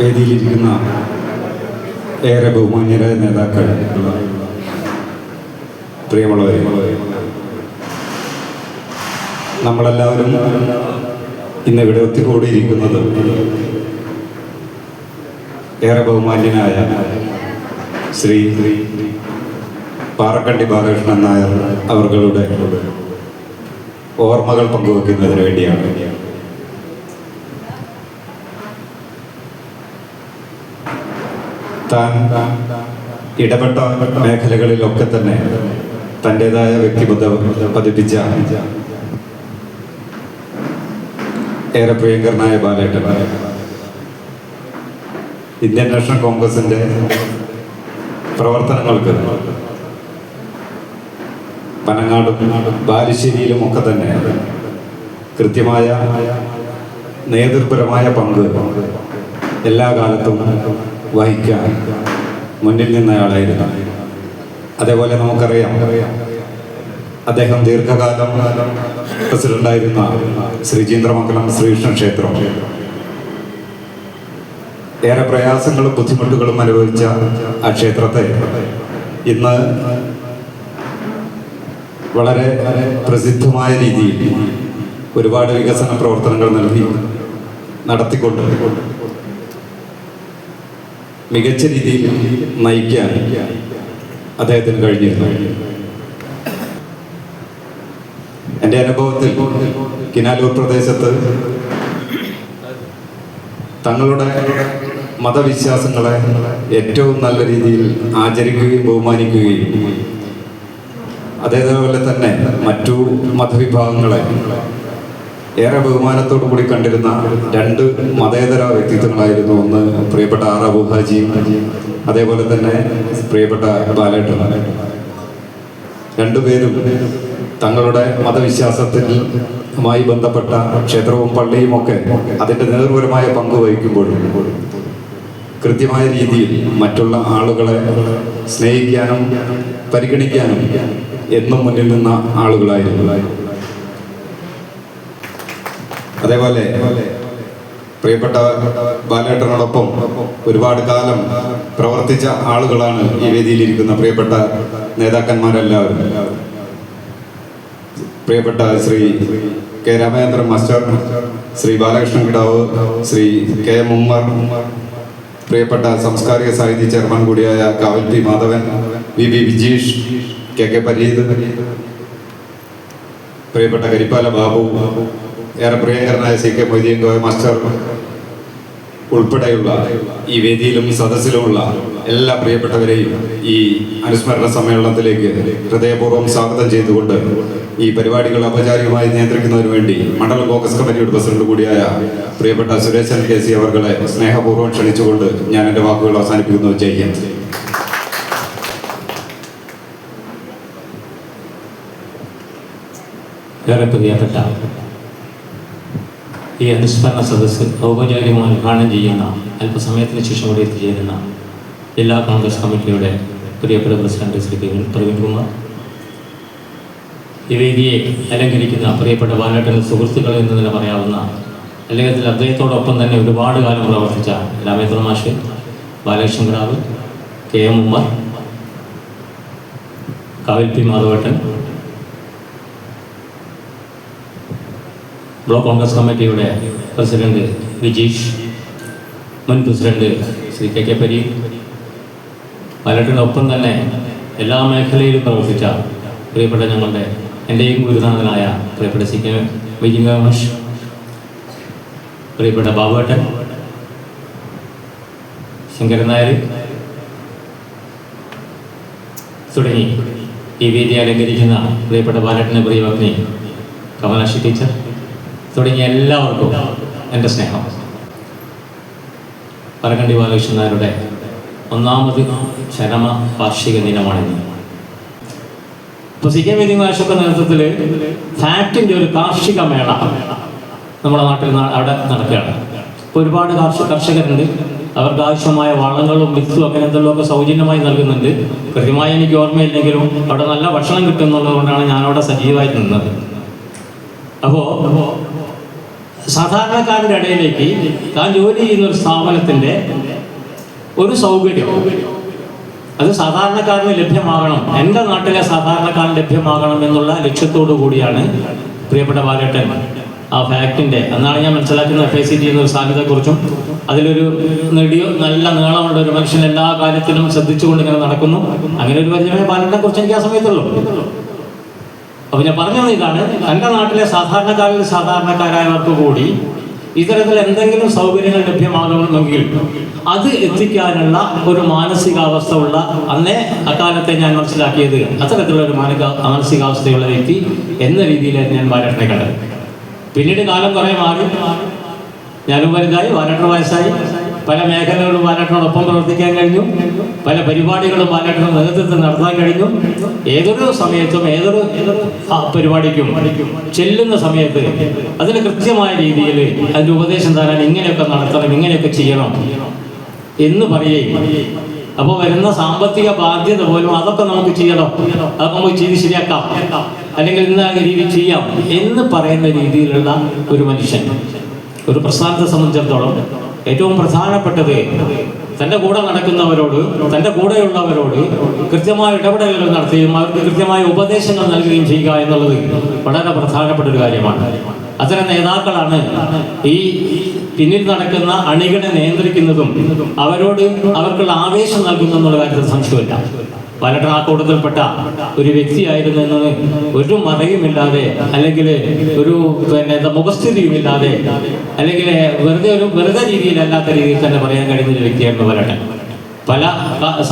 വേദിയിലിരിക്കുന്ന ഏറെ ബഹുമാന്യരായ നേതാക്കൾ, പ്രിയമുള്ളവരെ, നമ്മളെല്ലാവരും ഇന്നിവിടെ ഒത്തുകൂടിയിരിക്കുന്നത് ഏറെ ബഹുമാന്യനായ ശ്രീ പാറക്കണ്ടി ബാലകൃഷ്ണൻ നായർ അവர்களுടെ ഓർമ്മകൾ പങ്കുവെക്കുന്നതിന് വേണ്ടിയാണ്. താൻ ഇടപെട്ട മേഖലകളിലൊക്കെ തന്നെ തൻ്റെതായ വ്യക്തിബന്ധം പതിപ്പിച്ച ഏറെ പ്രിയങ്കരനായ ബാലേട്ടൻ ഇന്ത്യൻ നാഷണൽ കോൺഗ്രസിന്റെ പ്രവർത്തനങ്ങൾക്ക് പനങ്ങാടും ബാലുശ്ശേരിയിലും ഒക്കെ തന്നെ കൃത്യമായ നേതൃപരമായ പങ്ക് എല്ലാ കാലത്തും വഹിക്കാൻ മുന്നിൽ നിന്നയാളായിരുന്നു. അതേപോലെ നമുക്കറിയാം, അദ്ദേഹം ദീർഘകാലം പ്രസിഡന്റായിരുന്ന ശ്രീചീന്ദ്രമംഗലം ശ്രീകൃഷ്ണ ക്ഷേത്രം ഏറെ പ്രയാസങ്ങളും ബുദ്ധിമുട്ടുകളും അനുഭവിച്ച ആ ക്ഷേത്രത്തെ ഇന്ന് വളരെ പ്രസിദ്ധമായ രീതിയിൽ ഒരുപാട് വികസന പ്രവർത്തനങ്ങൾ നടത്തിക്കൊണ്ട് മികച്ച രീതിയിൽ നയിക്കാൻ അദ്ദേഹത്തിന് കഴിഞ്ഞിരുന്നു. എൻ്റെ അനുഭവത്തിൽ കിനാലൂർ പ്രദേശത്ത് തങ്ങളുടെ മതവിശ്വാസങ്ങളെ ഏറ്റവും നല്ല രീതിയിൽ ആചരിക്കുകയും ബഹുമാനിക്കുകയും അതേപോലെ തന്നെ മറ്റു മതവിഭാഗങ്ങളെ ഏറെ ബഹുമാനത്തോടു കൂടി കണ്ടിരുന്ന രണ്ട് മതേതര വ്യക്തിത്വങ്ങളായിരുന്നു. ഒന്ന് പ്രിയപ്പെട്ട ആർ അബു ഹാജിയും അതേപോലെ തന്നെ പ്രിയപ്പെട്ട ബാലേട്ടൻ. രണ്ടുപേരും തങ്ങളുടെ മതവിശ്വാസത്തിനുമായി ബന്ധപ്പെട്ട ക്ഷേത്രവും പള്ളിയും ഒക്കെ അതിൻ്റെ നേതൃപരമായ പങ്ക് വഹിക്കുമ്പോഴും കൃത്യമായ രീതിയിൽ മറ്റുള്ള ആളുകളെ സ്നേഹിക്കാനും പരിഗണിക്കാനും എന്നും മുന്നിൽ നിന്ന ആളുകളായിരുന്നു. അതേപോലെ പ്രിയപ്പെട്ട ബാലേട്ടനോടൊപ്പം ഒരുപാട് കാലം പ്രവർത്തിച്ച ആളുകളാണ് ഈ വേദിയിലിരിക്കുന്ന പ്രിയപ്പെട്ട നേതാക്കന്മാരെല്ലാവരും. പ്രിയപ്പെട്ട Shri K Ramachandran master, Shri Balakrishnan Kidav, Shri K M Ummer, പ്രിയപ്പെട്ട സാംസ്കാരിക സാഹിത്യ ചെയർമാൻ കൂടിയായ കാവൽ P Madhavan, V B Vijeesh, K K Pareeth, പ്രിയപ്പെട്ട കരിപ്പാല ബാബു, ഏറെ പ്രിയങ്കരനായ C K Moideen Koya master ഉൾപ്പെടെയുള്ള ഈ വേദിയിലും സദസ്സിലുമുള്ള എല്ലാ പ്രിയപ്പെട്ടവരെയും ഈ അനുസ്മരണ സമ്മേളനത്തിലേക്ക് ഹൃദയപൂർവ്വം സ്വാഗതം ചെയ്തുകൊണ്ട് ഈ പരിപാടികൾ ഔപചാരികമായി നിയന്ത്രിക്കുന്നതിന് വേണ്ടി മണ്ഡലം കോൺഗ്രസ് കമ്മിറ്റിയുടെ പ്രസിഡന്റ് കൂടിയായ പ്രിയപ്പെട്ട സുരേശൻ കെ സി അവർകളെ സ്നേഹപൂർവ്വം ക്ഷണിച്ചുകൊണ്ട് ഞാൻ എൻ്റെ വാക്കുകൾ അവസാനിപ്പിക്കുന്നു. ചെയ്യാൻ ഏറെ പ്രിയപ്പെട്ട ഈ അനുസ്മരണ സദസ്സ് ഔപചാരികമായി ഉദ്ഘാടനം ചെയ്യുന്ന അല്പസമയത്തിന് ശേഷം കൂടി എത്തിച്ചേരുന്ന ജില്ലാ കോൺഗ്രസ് കമ്മിറ്റിയുടെ പ്രിയപ്പെട്ട പ്രസിഡന്റ് ശ്രീ പ്രവീൺ കുമാർ, ഈ വേദിയെ അലങ്കരിക്കുന്ന പ്രിയപ്പെട്ട ബാലേട്ടൻ സുഹൃത്തുക്കൾ എന്ന് തന്നെ പറയാവുന്ന, അല്ലെങ്കിൽ അദ്ദേഹത്തോടൊപ്പം തന്നെ ഒരുപാട് കാലം പ്രവർത്തിച്ച രാമേന്ദ്ര മാഷ്, ബാലകൃഷ്ണൻ കിടാവ്, കെ എം ഉമ്മർ, കാവൽ പി മാധവേട്ടൻ, ബ്ലോക്ക് കോൺഗ്രസ് കമ്മിറ്റിയുടെ പ്രസിഡന്റ് വിജീഷ്, മുൻ പ്രസിഡന്റ് ശ്രീ കെ കെ പരീ, ബാലേട്ടനൊപ്പം തന്നെ എല്ലാ മേഖലയിലും പ്രവർത്തിച്ച പ്രിയപ്പെട്ട ഞങ്ങളുടെ എൻ്റെയും ഗുരുനാഥനായ പ്രിയപ്പെട്ട സി കെ വിജയമാഷ്, പ്രിയപ്പെട്ട ബാബുവേട്ടൻ, ശങ്കരൻ നായർ തുടങ്ങി ഈ വേദി അലങ്കരിക്കുന്ന പ്രിയപ്പെട്ട ബാലേട്ടൻ്റെ പ്രിയപത്നി കമലാക്ഷി ടീച്ചർ തുടങ്ങിയ എല്ലാവർക്കും എൻ്റെ സ്നേഹം. പാറക്കണ്ടി ബാലകൃഷ്ണൻ നായരുടെ 1ാമത് ചരമ വാർഷിക ദിനമാണിന്ന്. ഇപ്പോൾ സി കെ വിജയമാഷൊക്കെ നേതൃത്വത്തിൽ ഫാക്ടിൻ്റെ ഒരു കാർഷിക മേള നമ്മുടെ നാട്ടിൽ അവിടെ നടക്കുകയാണ്. ഇപ്പോൾ ഒരുപാട് കർഷകരുണ്ട്. അവർക്ക് ആവശ്യമായ വളങ്ങളും വിത്തും അങ്ങനെ എന്തെങ്കിലുമൊക്കെ സൗജന്യമായി നൽകുന്നുണ്ട്. കൃത്യമായി എനിക്ക് ഓർമ്മയില്ലെങ്കിലും അവിടെ നല്ല ഭക്ഷണം കിട്ടുന്നുള്ളത് കൊണ്ടാണ് ഞാനവിടെ സജീവമായി നിന്നത്. അപ്പോൾ സാധാരണക്കാരുടെ ഇടയിലേക്ക് താൻ ജോലി ചെയ്യുന്ന ഒരു സ്ഥാപനത്തിൻ്റെ ഒരു സൗകര്യം അത് സാധാരണക്കാരന് ലഭ്യമാകണം, എൻ്റെ നാട്ടിലെ സാധാരണക്കാരന് ലഭ്യമാകണം എന്നുള്ള ലക്ഷ്യത്തോടു കൂടിയാണ് പ്രിയപ്പെട്ട ബാലേട്ടൻ ആ ഫാക്ടിൻ്റെ, എന്നാണ് ഞാൻ മനസ്സിലാക്കുന്ന FICT എന്നൊരു സാധ്യതയെക്കുറിച്ചും അതിലൊരു നല്ല നീളമുള്ള ഒരു മനുഷ്യൻ എല്ലാ കാര്യത്തിലും ശ്രദ്ധിച്ചുകൊണ്ട് ഇങ്ങനെ നടക്കുന്നു. അങ്ങനെ ഒരു പരിചയമേ ബാലേട്ടനെ കുറിച്ച് എനിക്ക് ആ സമയത്തുള്ളൂ. അപ്പോൾ ഞാൻ പറഞ്ഞത് ഇതാണ്, എൻ്റെ നാട്ടിലെ സാധാരണക്കാരായവർക്ക് കൂടി ഇത്തരത്തിൽ എന്തെങ്കിലും സൗകര്യങ്ങൾ ലഭ്യമാകണമെങ്കിൽ അത് എത്തിക്കാനുള്ള ഒരു മാനസികാവസ്ഥ ഉള്ള, അന്നേ അക്കാലത്തെ ഞാൻ മനസ്സിലാക്കിയത് അത്തരത്തിലുള്ള ഒരു മാനസികാവസ്ഥയുള്ള വ്യക്തി എന്ന രീതിയിലായിരുന്നു ഞാൻ ബാലേട്ടനെ കണ്ടത്. പിന്നീട് കാലം കുറേ മാറി, ഞാനും വലുതായി, ബാലേട്ടൻ വയസ്സായി, പല മേഖലകളും ബാലേട്ടനോടൊപ്പം പ്രവർത്തിക്കാൻ കഴിഞ്ഞു, പല പരിപാടികളും ബാലേട്ടൻ്റെ നേതൃത്വത്തിൽ നടത്താൻ കഴിഞ്ഞു. ഏതൊരു സമയത്തും ഏതൊരു പരിപാടിക്കും ചെല്ലുന്ന സമയത്ത് അതിന് കൃത്യമായ രീതിയിൽ അതിൻ്റെ ഉപദേശം തരാൻ ഇങ്ങനെയൊക്കെ നടത്തണം, ഇങ്ങനെയൊക്കെ ചെയ്യണം എന്ന് പറയുകയും, അപ്പോൾ വരുന്ന സാമ്പത്തിക ബാധ്യത പോലും അതൊക്കെ നമുക്ക് ചെയ്യണം, അതൊക്കെ നമുക്ക് ചെയ്ത് ശരിയാക്കാം, അല്ലെങ്കിൽ ഇന്ന രീതി ചെയ്യാം എന്ന് പറയുന്ന രീതിയിലുള്ള ഒരു മനുഷ്യൻ. ഒരു പ്രസ്ഥാനത്തെ സംബന്ധിച്ചിടത്തോളം ഏറ്റവും പ്രധാനപ്പെട്ടത് തൻ്റെ കൂടെ നടക്കുന്നവരോട്, തൻ്റെ കൂടെയുള്ളവരോട് കൃത്യമായ ഇടപെടലുകൾ നടത്തുകയും അവർക്ക് കൃത്യമായ ഉപദേശങ്ങൾ നൽകുകയും ചെയ്യുക എന്നുള്ളത് വളരെ പ്രധാനപ്പെട്ട ഒരു കാര്യമാണ്. അത്തരം നേതാക്കളാണ് ഈ പിന്നിൽ നടക്കുന്ന അണികളെ നിയന്ത്രിക്കുന്നതും അവരോട് അവർക്കുള്ള ആവേശം നൽകുന്നു എന്നുള്ള കാര്യത്തിൽ സംശയമില്ല. ബാലേട്ടൻ ആ കൂട്ടത്തിൽപ്പെട്ട ഒരു വ്യക്തിയായിരുന്നു എന്നത് ഒരു മറയുമില്ലാതെ, അല്ലെങ്കിൽ ഒരു മുഖസ്ഥിതിയുമില്ലാതെ, അല്ലെങ്കിൽ വെറുതെ രീതിയിലല്ലാത്ത രീതിയിൽ തന്നെ പറയാൻ കഴിയുന്ന ഒരു വ്യക്തിയായിരുന്നു ബാലേട്ടൻ. പല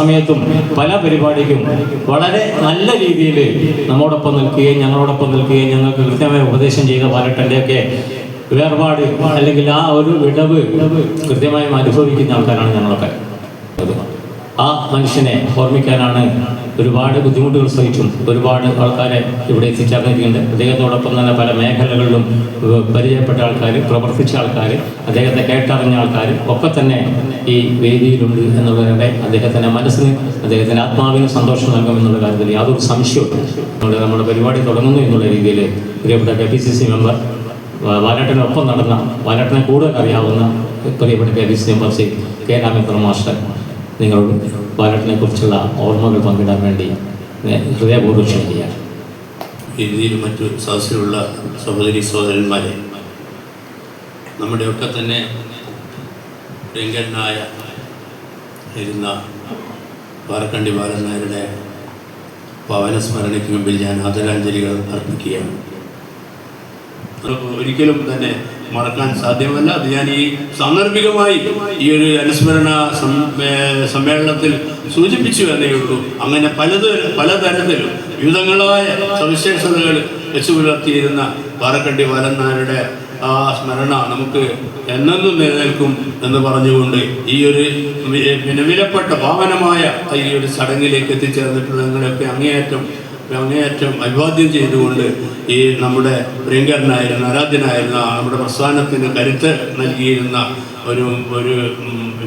സമയത്തും പല പരിപാടിക്കും വളരെ നല്ല രീതിയിൽ നമ്മോടൊപ്പം നിൽക്കുകയും ഞങ്ങളോടൊപ്പം നിൽക്കുകയും ഞങ്ങൾക്ക് കൃത്യമായ ഉപദേശം ചെയ്ത ബാലേട്ടൻ്റെയൊക്കെ വേർപാട് അല്ലെങ്കിൽ ആ ഒരു വിടവ് കൃത്യമായും അനുഭവിക്കുന്ന ആൾക്കാരാണ് ഞങ്ങളൊക്കെ. ആ മനുഷ്യനെ ഓർമ്മിക്കാനാണ് ഒരുപാട് ബുദ്ധിമുട്ടുകൾ സഹിച്ചും ഒരുപാട് ആൾക്കാരെ ഇവിടെ എത്തിച്ചേർന്നിരിക്കുന്നുണ്ട്. അദ്ദേഹത്തോടൊപ്പം തന്നെ പല മേഖലകളിലും പരിചയപ്പെട്ട ആൾക്കാർ, പ്രവർത്തിച്ച ആൾക്കാർ, അദ്ദേഹത്തെ കേട്ടറിഞ്ഞ ആൾക്കാർ ഒക്കെ തന്നെ ഈ വേദിയിലുണ്ട് എന്നുള്ളവരുടെ അദ്ദേഹത്തിൻ്റെ മനസ്സിന്, അദ്ദേഹത്തിൻ്റെ ആത്മാവിന് സന്തോഷം നൽകുമെന്നുള്ള കാര്യത്തിൽ യാതൊരു സംശയവും. നമ്മുടെ പരിപാടി തുടങ്ങുന്നു എന്നുള്ള രീതിയിൽ പ്രിയപ്പെട്ട KPCC മെമ്പർ, ബാലേട്ടനൊപ്പം നടന്ന, ബാലേട്ടനെ കൂടുതൽ അറിയാവുന്ന പ്രിയപ്പെട്ട KPCC member Shri K. Ramendran master നിങ്ങളോട് ബാലേട്ടനെ കുറിച്ചുള്ള ഓർമ്മകൾ പങ്കിടാൻ വേണ്ടി ഹൃദയപൂർവ്വം ക്ഷണിക്കുകയാണ്. ഇന്ത്യയിൽ മറ്റു സദസ്സിലുള്ള സഹോദരി സഹോദരന്മാരെ, നമ്മുടെയൊക്കെ തന്നെ പ്രിയങ്കരനായ ഇരുന്ന പാറക്കണ്ടി ബാലൻ നായരുടെ പവന സ്മരണയ്ക്ക് മുമ്പിൽ ഞാൻ ആദരാഞ്ജലികൾ അർപ്പിക്കുകയാണ്. ഒരിക്കലും തന്നെ മറക്കാൻ സാധ്യമല്ല. അത് ഞാൻ ഈ സാന്ദർഭികമായി ഈ ഒരു അനുസ്മരണ സമ്മേളനത്തിൽ സൂചിപ്പിച്ചു എന്നേ ഉള്ളൂ. അങ്ങനെ പലതരത്തിലും വിവിധങ്ങളായ സവിശേഷതകൾ വെച്ചു പുലർത്തിയിരുന്ന പാറക്കണ്ടി ബാലൻ നായരുടെ ആ സ്മരണ നമുക്ക് എന്നെന്നും നിലനിൽക്കും എന്ന് പറഞ്ഞുകൊണ്ട് ഈ ഒരു വിലപ്പെട്ട പാവനമായ ഈ ഒരു ചടങ്ങിലേക്ക് എത്തിച്ചേർന്നിട്ടുള്ള നിങ്ങളെയൊക്കെ അങ്ങേയറ്റം അഭിവാദ്യം ചെയ്തുകൊണ്ട് ഈ നമ്മുടെ പ്രിയങ്കരനായിരുന്ന, ആരാധ്യനായിരുന്ന, നമ്മുടെ പ്രസ്ഥാനത്തിന് കരുത്ത് നൽകിയിരുന്ന ഒരു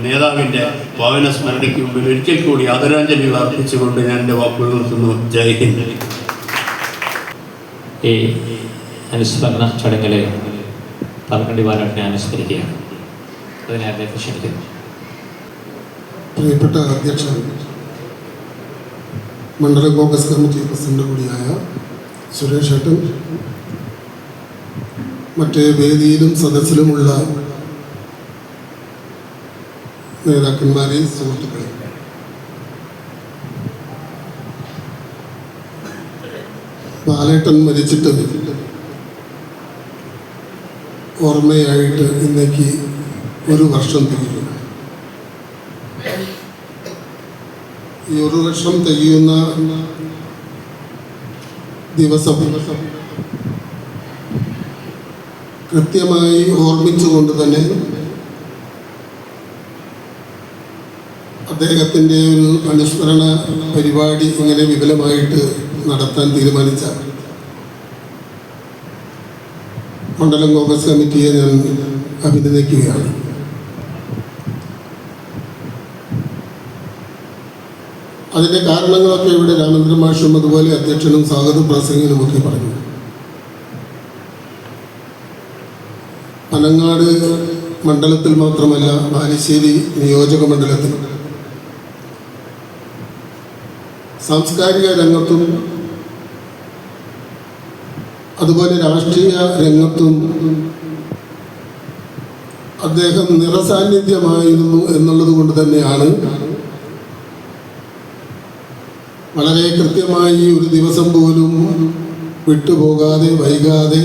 നേതാവിൻ്റെ പാവന സ്മരണയ്ക്ക് മുമ്പിൽ ഒരിക്കൽ കൂടി ആദരാഞ്ജലികൾ അർപ്പിച്ചുകൊണ്ട് ഞാൻ എൻ്റെ വാക്കുകൾ നിർത്തുന്നു. ജയ് ഹിന്ദ്. ഈ അനുസ്മരണ ചടങ്ങിൽ പാറക്കണ്ടി ബാലേട്ടനെ അനുസ്മരിക്കുകയാണ്. അതിനെ അദ്ദേഹത്തെ ക്ഷണിക്കുന്നു. പ്രിയപ്പെട്ട അധ്യക്ഷൻ, മണ്ഡലം കോൺഗ്രസ് കമ്മിറ്റി പ്രസിഡന്റ് കൂടിയായ സുരേഷ് ഏട്ടൻ, മറ്റേ വേദിയിലും സദസ്സിലുമുള്ള നേതാക്കന്മാരെ, സുഹൃത്തുക്കളെ, ബാലേട്ടൻ മരിച്ചിട്ട് ഓർമ്മയായിട്ട് ഇന്നേക്ക് 1 വർഷം തികയുന്നു. ഈ 1 വർഷം തികയുന്ന ദിവസം കൃത്യമായി ഓർമ്മിച്ചുകൊണ്ട് തന്നെ അദ്ദേഹത്തിൻ്റെ ഒരു അനുസ്മരണ പരിപാടി ഇങ്ങനെ വിപുലമായിട്ട് നടത്താൻ തീരുമാനിച്ച മണ്ഡലം കോൺഗ്രസ് കമ്മിറ്റിയെ ഞാൻ അഭിനന്ദിക്കുകയാണ്. അതിൻ്റെ കാരണങ്ങളൊക്കെ ഇവിടെ രാമേന്ദ്രൻ മാഷും അതുപോലെ അധ്യക്ഷനും സ്വാഗത പ്രസംഗനുമൊക്കെ പറഞ്ഞു. പനങ്ങാട് മണ്ഡലത്തിൽ മാത്രമല്ല ബാലുശ്ശേരി നിയോജക മണ്ഡലത്തിൽ സാംസ്കാരിക രംഗത്തും അതുപോലെ രാഷ്ട്രീയ രംഗത്തും അദ്ദേഹം നിറസാന്നിധ്യമായിരുന്നു എന്നുള്ളത് കൊണ്ട് തന്നെയാണ് വളരെ കൃത്യമായി ഒരു ദിവസം പോലും വിട്ടുപോകാതെ വൈകാതെ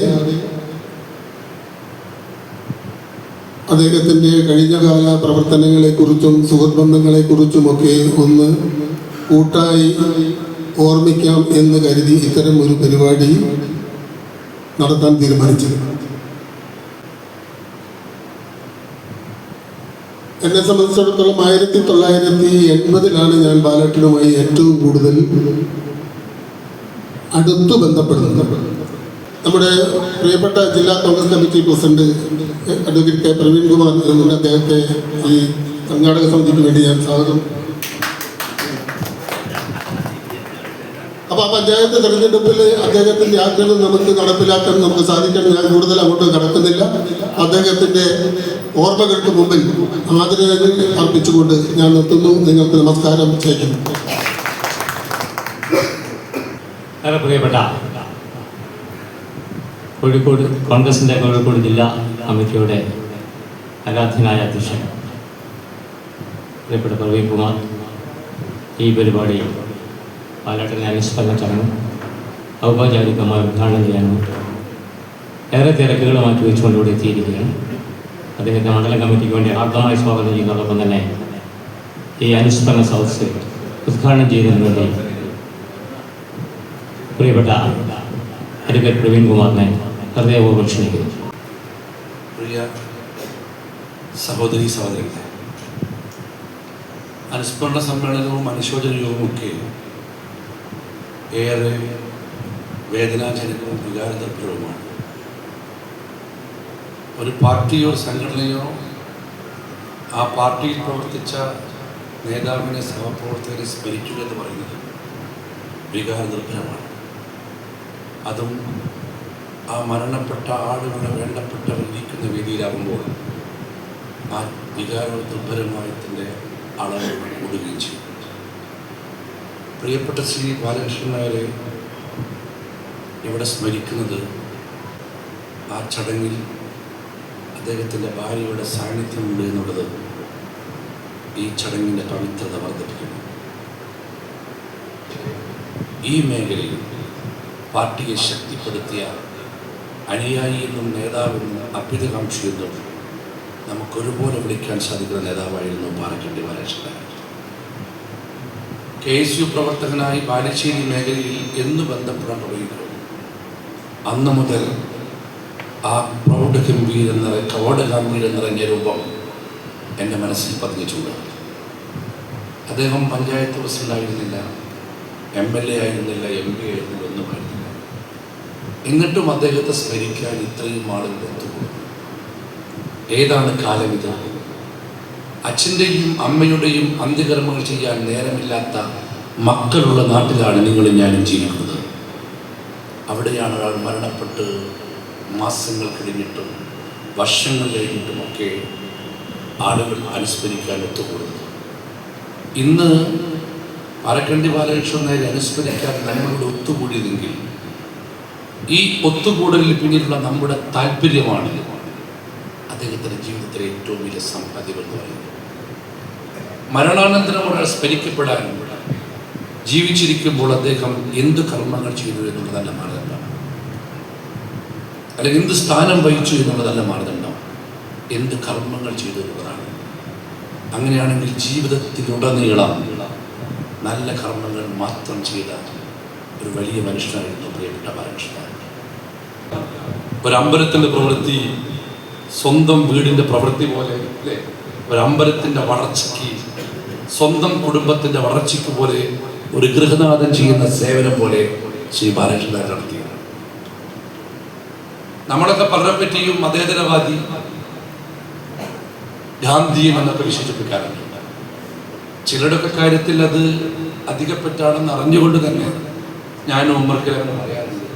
അദ്ദേഹത്തിൻ്റെ കഴിഞ്ഞകാല പ്രവർത്തനങ്ങളെക്കുറിച്ചും സുഹൃത്ബന്ധങ്ങളെക്കുറിച്ചുമൊക്കെ ഒന്ന് കൂട്ടായി ഓർമ്മിക്കാം എന്ന് കരുതി ഇത്തരം ഒരു പരിപാടി നടത്താൻ തീരുമാനിച്ചത്. എന്നെ സംബന്ധിച്ചിടത്തോളം 1980-ലാണ് ഞാൻ ബാലേട്ടനുമായി ഏറ്റവും കൂടുതൽ അടുത്തു ബന്ധപ്പെടുന്നത്. നമ്മുടെ പ്രിയപ്പെട്ട ജില്ലാ Congress committee president advocate K Praveen Kumar എന്ന അദ്ദേഹത്തെ ഈ കർണാടക സമിതിക്ക് വേണ്ടി ഞാൻ സ്വാഗതം. അപ്പോൾ ആ പഞ്ചായത്ത് തെരഞ്ഞെടുപ്പിൽ അദ്ദേഹത്തിൻ്റെ ആഗ്രഹം നമുക്ക് നടപ്പിലാക്കാൻ നമുക്ക് സാധിക്കണം. ഞാൻ കൂടുതൽ അങ്ങോട്ട് കടക്കുന്നില്ല. അദ്ദേഹത്തിൻ്റെ ഓർമ്മകൾക്ക് മുമ്പിൽ ആദരങ്ങൾ അർപ്പിച്ചുകൊണ്ട് ഞാൻ നിർത്തുന്നു. നിങ്ങൾക്ക് നമസ്കാരം ചെയ്യുന്നു. വളരെ പ്രിയപ്പെട്ട കോഴിക്കോട് കോൺഗ്രസിൻ്റെ കോഴിക്കോട് ജില്ലാ കമ്മിറ്റിയുടെ ആരാധ്യനായ അധ്യക്ഷൻ പ്രിയപ്പെട്ട പ്രവീൺ കുമാർ ഈ പരിപാടി ബാലേട്ടൻ്റെ അനുസ്മരണ ചടങ്ങ് ഔപചാരികമായി ഉദ്ഘാടനം ചെയ്യാനും ഏറെ തിരക്കുകൾ മാറ്റി വെച്ചുകൊണ്ട് ഇവിടെ എത്തിയിരിക്കുകയാണ്. അദ്ദേഹത്തെ മണ്ഡലം കമ്മിറ്റിക്ക് വേണ്ടി ആർദ്രമായി സ്വാഗതം ചെയ്യുന്നതോടൊപ്പം തന്നെ ഈ അനുസ്മരണ സദസ്സ് ഉദ്ഘാടനം ചെയ്യുന്നതിന് വേണ്ടി പ്രിയപ്പെട്ട അഡ്വക്കേറ്റ് പ്രവീൺ കുമാറിനെ ഹൃദയപൂർവ്വം ക്ഷണിക്കുന്നു. പ്രിയ സഹോദരി സഹോദരങ്ങളെ, അനുസ്മരണ സമ്മേളനവും അനുശോചനവും ഒക്കെ ഏറെ വേദനാജനകവും വികാരതരവുമാണ്. ഒരു പാർട്ടിയോ സംഘടനയോ ആ പാർട്ടിയിൽ പ്രവർത്തിച്ച നേതാവിനെ സഹപ്രവർത്തകരെ സ്മരിക്കുക എന്ന് പറയുന്നത് വികാരനിർഭരമാണ്. അതും ആ മരണപ്പെട്ട ആളുകളുടെ വേണ്ടപ്പെട്ടവർ ഇരിക്കുന്ന വേദിയിലാകുമ്പോൾ ആ വികാരനിർഭരമായതിൻ്റെ അളവ് കൂടുകയും ചെയ്യും. പ്രിയപ്പെട്ട ശ്രീ ബാലകൃഷ്ണൻ നായരെ ഇവിടെ സ്മരിക്കുന്നത് ആ ചടങ്ങിൽ അദ്ദേഹത്തിൻ്റെ ഭാര്യയുടെ സാന്നിധ്യമുണ്ട് എന്നുള്ളത് ഈ ചടങ്ങിൻ്റെ പവിത്രത വർദ്ധിപ്പിക്കുന്നു. ഈ മേഖലയിൽ പാർട്ടിയെ ശക്തിപ്പെടുത്തിയ അനുയായി എന്നും നേതാവെന്നും അഭ്യുതകാംക്ഷിയെന്നും നമുക്കൊരുപോലെ വിളിക്കാൻ സാധിക്കുന്ന നേതാവായിരുന്നു പാലക്കാട് ബാലകൃഷ്ണൻ. KSU പ്രവർത്തകനായി ബാലുശ്ശേരി മേഖലയിൽ എന്ന് ബന്ധപ്പെടാൻ തുടങ്ങിയിരുന്നു അന്ന് മുതൽ ആ പ്രൗഢഗംഭീരം നിറഞ്ഞ രൂപം എൻ്റെ മനസ്സിൽ പതിഞ്ഞിട്ടുണ്ട്. അദ്ദേഹം പഞ്ചായത്ത് പ്രസിഡന്റായിരുന്നില്ല, MLA ആയിരുന്നില്ല, MP ആയിരുന്നില്ല, ഒന്നുമായിരുന്നില്ല. എന്നിട്ടും അദ്ദേഹത്തെ സ്മരിക്കാൻ ഇത്രയും ആളുകൾ ഒത്തുകൂടുന്നു. ഏതാണ് കാലം ഇത്? അച്ഛൻ്റെയും അമ്മയുടെയും അന്ത്യകർമ്മങ്ങൾ ചെയ്യാൻ നേരമില്ലാത്ത മക്കളുള്ള നാട്ടിലാണ് നിങ്ങളും ഞാനും ജീവിക്കുന്നത്. അവിടെയാണ് ഒരാൾ മരണപ്പെട്ട് മാസങ്ങൾ കഴിഞ്ഞിട്ടും വർഷങ്ങൾ കഴിഞ്ഞിട്ടുമൊക്കെ ആളുകൾ അനുസ്മരിക്കാൻ ഒത്തുകൂടുന്നത്. ഇന്ന് പാലക്കണ്ടി ബാലകൃഷ്ണൻ നായരെ അനുസ്മരിക്കാൻ നമ്മളുടെ ഒത്തുകൂടിയതെങ്കിൽ ഈ ഒത്തുകൂടലിൽ പിന്നിലുള്ള നമ്മുടെ താല്പര്യമാണ് അദ്ദേഹത്തിൻ്റെ ജീവിതത്തിലെ ഏറ്റവും വലിയ സമ്പാദ്യം എന്ന് പറയുന്നത്. മരണാനന്തരം ഒരാൾ സ്മരിക്കപ്പെടാൻ ജീവിച്ചിരിക്കുമ്പോൾ അദ്ദേഹം എന്ത് കർമ്മങ്ങൾ ചെയ്തു എന്നുള്ളതല്ല മാനദണ്ഡം, അല്ലെങ്കിൽ എന്ത് സ്ഥാനം വഹിച്ചു എന്നുള്ളതല്ല മാനദണ്ഡം, എന്ത് കർമ്മങ്ങൾ ചെയ്തു എന്നുള്ളതാണ്. അങ്ങനെയാണെങ്കിൽ ജീവിതത്തിലുടനീളം നല്ല കർമ്മങ്ങൾ മാത്രം ചെയ്ത ഒരു വലിയ മനുഷ്യനായിരുന്നു പ്രിയപ്പെട്ട ബാലകൃഷ്ണൻ. ഒരമ്പലത്തിൻ്റെ പ്രവൃത്തി സ്വന്തം വീടിൻ്റെ പ്രവൃത്തി പോലെ അല്ലേ? ഒരമ്പലത്തിൻ്റെ വളർച്ചയ്ക്ക്, സ്വന്തം കുടുംബത്തിൻ്റെ വളർച്ചയ്ക്ക് പോലെ ഒരു ഗൃഹനാഥൻ ചെയ്യുന്ന സേവനം പോലെ ശ്രീ ബാലകൃഷ്ണൻ നടത്തിയത്. നമ്മളൊക്കെ പലരെ പറ്റിയും മതേതരവാദി, ഗാന്ധിയൻ എന്നൊക്കെ വിശേഷിപ്പിക്കാറുണ്ട്. ചിലരുടെയൊക്കെ കാര്യത്തിൽ അത് അധികപ്പെട്ടാണെന്ന് അറിഞ്ഞുകൊണ്ട് തന്നെ ഞാനും ഉമ്മർക്കെല്ലാം പറയാറുണ്ട്.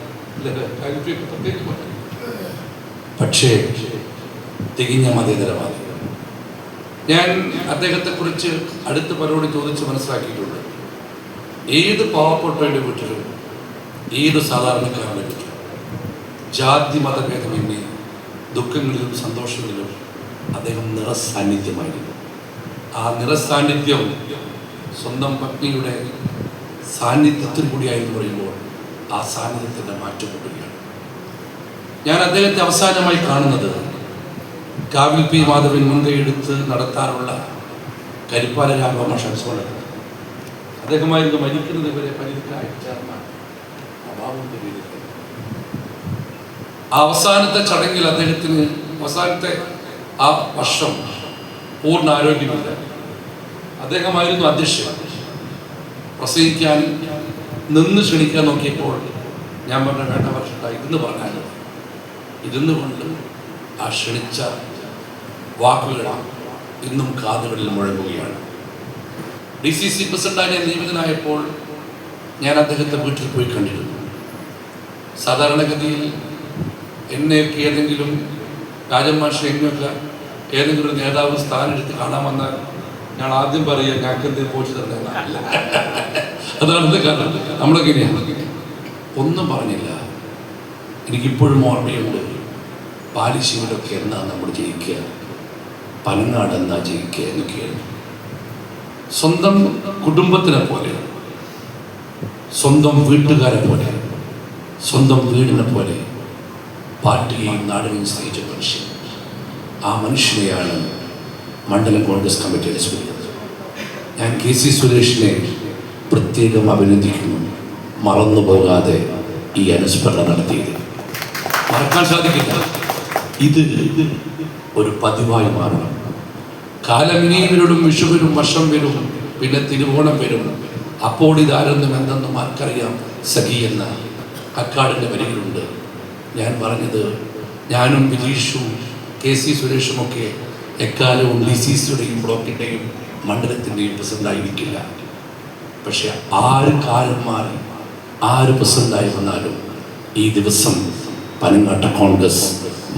പക്ഷേ തികഞ്ഞ മതേതരവാദി. ഞാൻ അദ്ദേഹത്തെക്കുറിച്ച് അടുത്ത് പലരോട് ചോദിച്ച് മനസ്സിലാക്കിയിട്ടുണ്ട്. ഏത് പാവപ്പെട്ടവരുടെ വീട്ടിലും ഏത് സാധാരണക്കാരുടെ വീട്ടിലും ജാതി മതഭേദമെന്നേ ദുഃഖങ്ങളിലും സന്തോഷങ്ങളിലും അദ്ദേഹം നിറസാന്നിധ്യമായിരുന്നു. ആ നിറസാന്നിധ്യം സ്വന്തം പത്നിയുടെ സാന്നിധ്യത്തിൽ കൂടിയായെന്ന് പറയുമ്പോൾ ആ സാന്നിധ്യത്തിൻ്റെ മാറ്റം കൊണ്ടുകയാണ്. ഞാൻ അദ്ദേഹത്തെ അവസാനമായി കാണുന്നത് കാവിൽ പി മാധവൻ മുൻകൈയെടുത്ത് നടത്താറുള്ള കരിപ്പാല രാഘവ ക്ഷേത്രമാണ്. അദ്ദേഹമായിരുന്നു മരിക്കുന്നത് വരെ പരിധിക്കായി ചേർന്ന അഭാവന്റെ പേരിൽ. ആ അവസാനത്തെ ചടങ്ങിൽ അദ്ദേഹത്തിന് അവസാനത്തെ ആ വർഷം പൂർണ്ണ ആരോഗ്യമില്ല. അദ്ദേഹമായിരുന്നു അധ്യക്ഷൻ. പ്രസംഗിക്കാൻ നിന്ന് ക്ഷണിക്കാൻ നോക്കിയപ്പോൾ ഞാൻ പറഞ്ഞ വേണ്ട വർഷം ഇതെന്ന് പറഞ്ഞാൽ ഇരുന്നു കൊണ്ട് ആ ക്ഷണിച്ച വാക്കുകൾ ഇന്നും കാതുകളിൽ മുഴങ്ങുകയാണ്. DCC പ്രസിഡന്റായി ഞാൻ നിയമിതനായപ്പോൾ ഞാൻ അദ്ദേഹത്തെ വീട്ടിൽ പോയി കണ്ടിരുന്നു. സാധാരണഗതിയിൽ എന്നെയൊക്കെ ഏതെങ്കിലും രാജമാഷ എന്നെയൊക്കെ ഏതെങ്കിലും ഒരു നേതാവ് സ്ഥാനെടുത്ത് കാണാൻ വന്നാൽ ഞാൻ ആദ്യം പറയുക ഞങ്ങൾക്ക് എന്തെങ്കിലും പോച്ചു തരുന്നില്ല. അതാണ് കാരണം. നമ്മളൊക്കെ ഇങ്ങനെയാണ്. ഒന്നും പറഞ്ഞില്ല. എനിക്കിപ്പോഴും ഓർമ്മയുണ്ട്, പാലിശ്ശേരിയിലൊക്കെ എന്നാ നമ്മൾ ജയിക്കുക, പനങ്ങാട് എന്നാ ജയിക്കുക എന്നൊക്കെയാണ്. സ്വന്തം കുടുംബത്തിനെ പോലെ, സ്വന്തം വീട്ടുകാരെ പോലെ, സ്വന്തം വീടിനെ പോലെ പാർട്ടിയെയും നാടിനെയും സ്നേഹിച്ച മനുഷ്യൻ. ആ മനുഷ്യനെയാണ് മണ്ഡലം കോൺഗ്രസ് കമ്മിറ്റി അനുസ്മരിക്കുന്നത്. ഞാൻ KC സുരേഷിനെ പ്രത്യേകം അഭിനന്ദിക്കുന്നു. മറന്നുപോകാതെ ഈ അനുസ്മരണം നടത്തിയത് മറക്കാൻ സാധിക്കില്ല. ഇത് ഒരു പതിവായി മാറണം. കാലമിനിയും വിഷുവിനും വർഷം വരും, പിന്നെ തിരുവോണം വരും. അപ്പോൾ ഇതാരെന്നും എന്തെന്നും ആർക്കറിയാം സഖി എന്ന കക്കാടിൻ്റെ വരികളുണ്ട്. ഞാൻ പറഞ്ഞത് ഞാനും വിജീഷും KC സുരേഷുമൊക്കെ എക്കാലവും DCCയുടെയും ബ്ലോക്കിൻ്റെയും മണ്ഡലത്തിൻ്റെയും പ്രസിഡൻ്റായിരിക്കില്ല. പക്ഷെ ആര് കാലം മാറി ആര് പ്രസിഡൻ്റായി വന്നാലും ഈ ദിവസം പനങ്ങാട്ട കോൺഗ്രസ്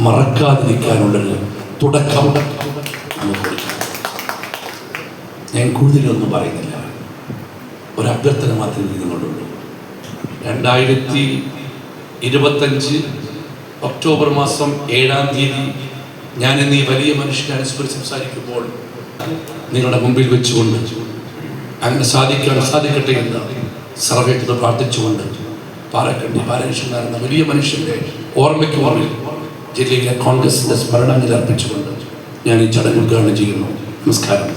മറക്കാതിരിക്കാനുള്ളൊരു തുടക്കം നമുക്ക്. ഞാൻ കൂടുതലൊന്നും പറയുന്നില്ല, ഒരു അഭ്യർത്ഥന മാത്രമേ നിങ്ങളുള്ളൂ. 2025 ഒക്ടോബർ മാസം 7-ാം തീയതി ഞാൻ ഇന്ന് ഈ വലിയ മനുഷ്യനെ അനുസ്മരിച്ച് സംസാരിക്കുമ്പോൾ നിങ്ങളുടെ മുമ്പിൽ വെച്ചുകൊണ്ട് അങ്ങനെ സാധിക്കട്ടെ എന്ന് സർവേറ്റത് പ്രാർത്ഥിച്ചുകൊണ്ട് പാറക്കണ്ടി ബാലകൃഷ്ണൻ എന്ന വലിയ മനുഷ്യൻ്റെ ഓർമ്മയ്ക്ക് ഓർമ്മയിൽ ജില്ലയിലെ കോൺഗ്രസിൻ്റെ സ്മരണാഞ്ജലി അർപ്പിച്ചുകൊണ്ട് ഞാൻ ഈ ചടങ്ങ് ഉദ്ഘാടനം ചെയ്യുന്നു. നമസ്കാരം.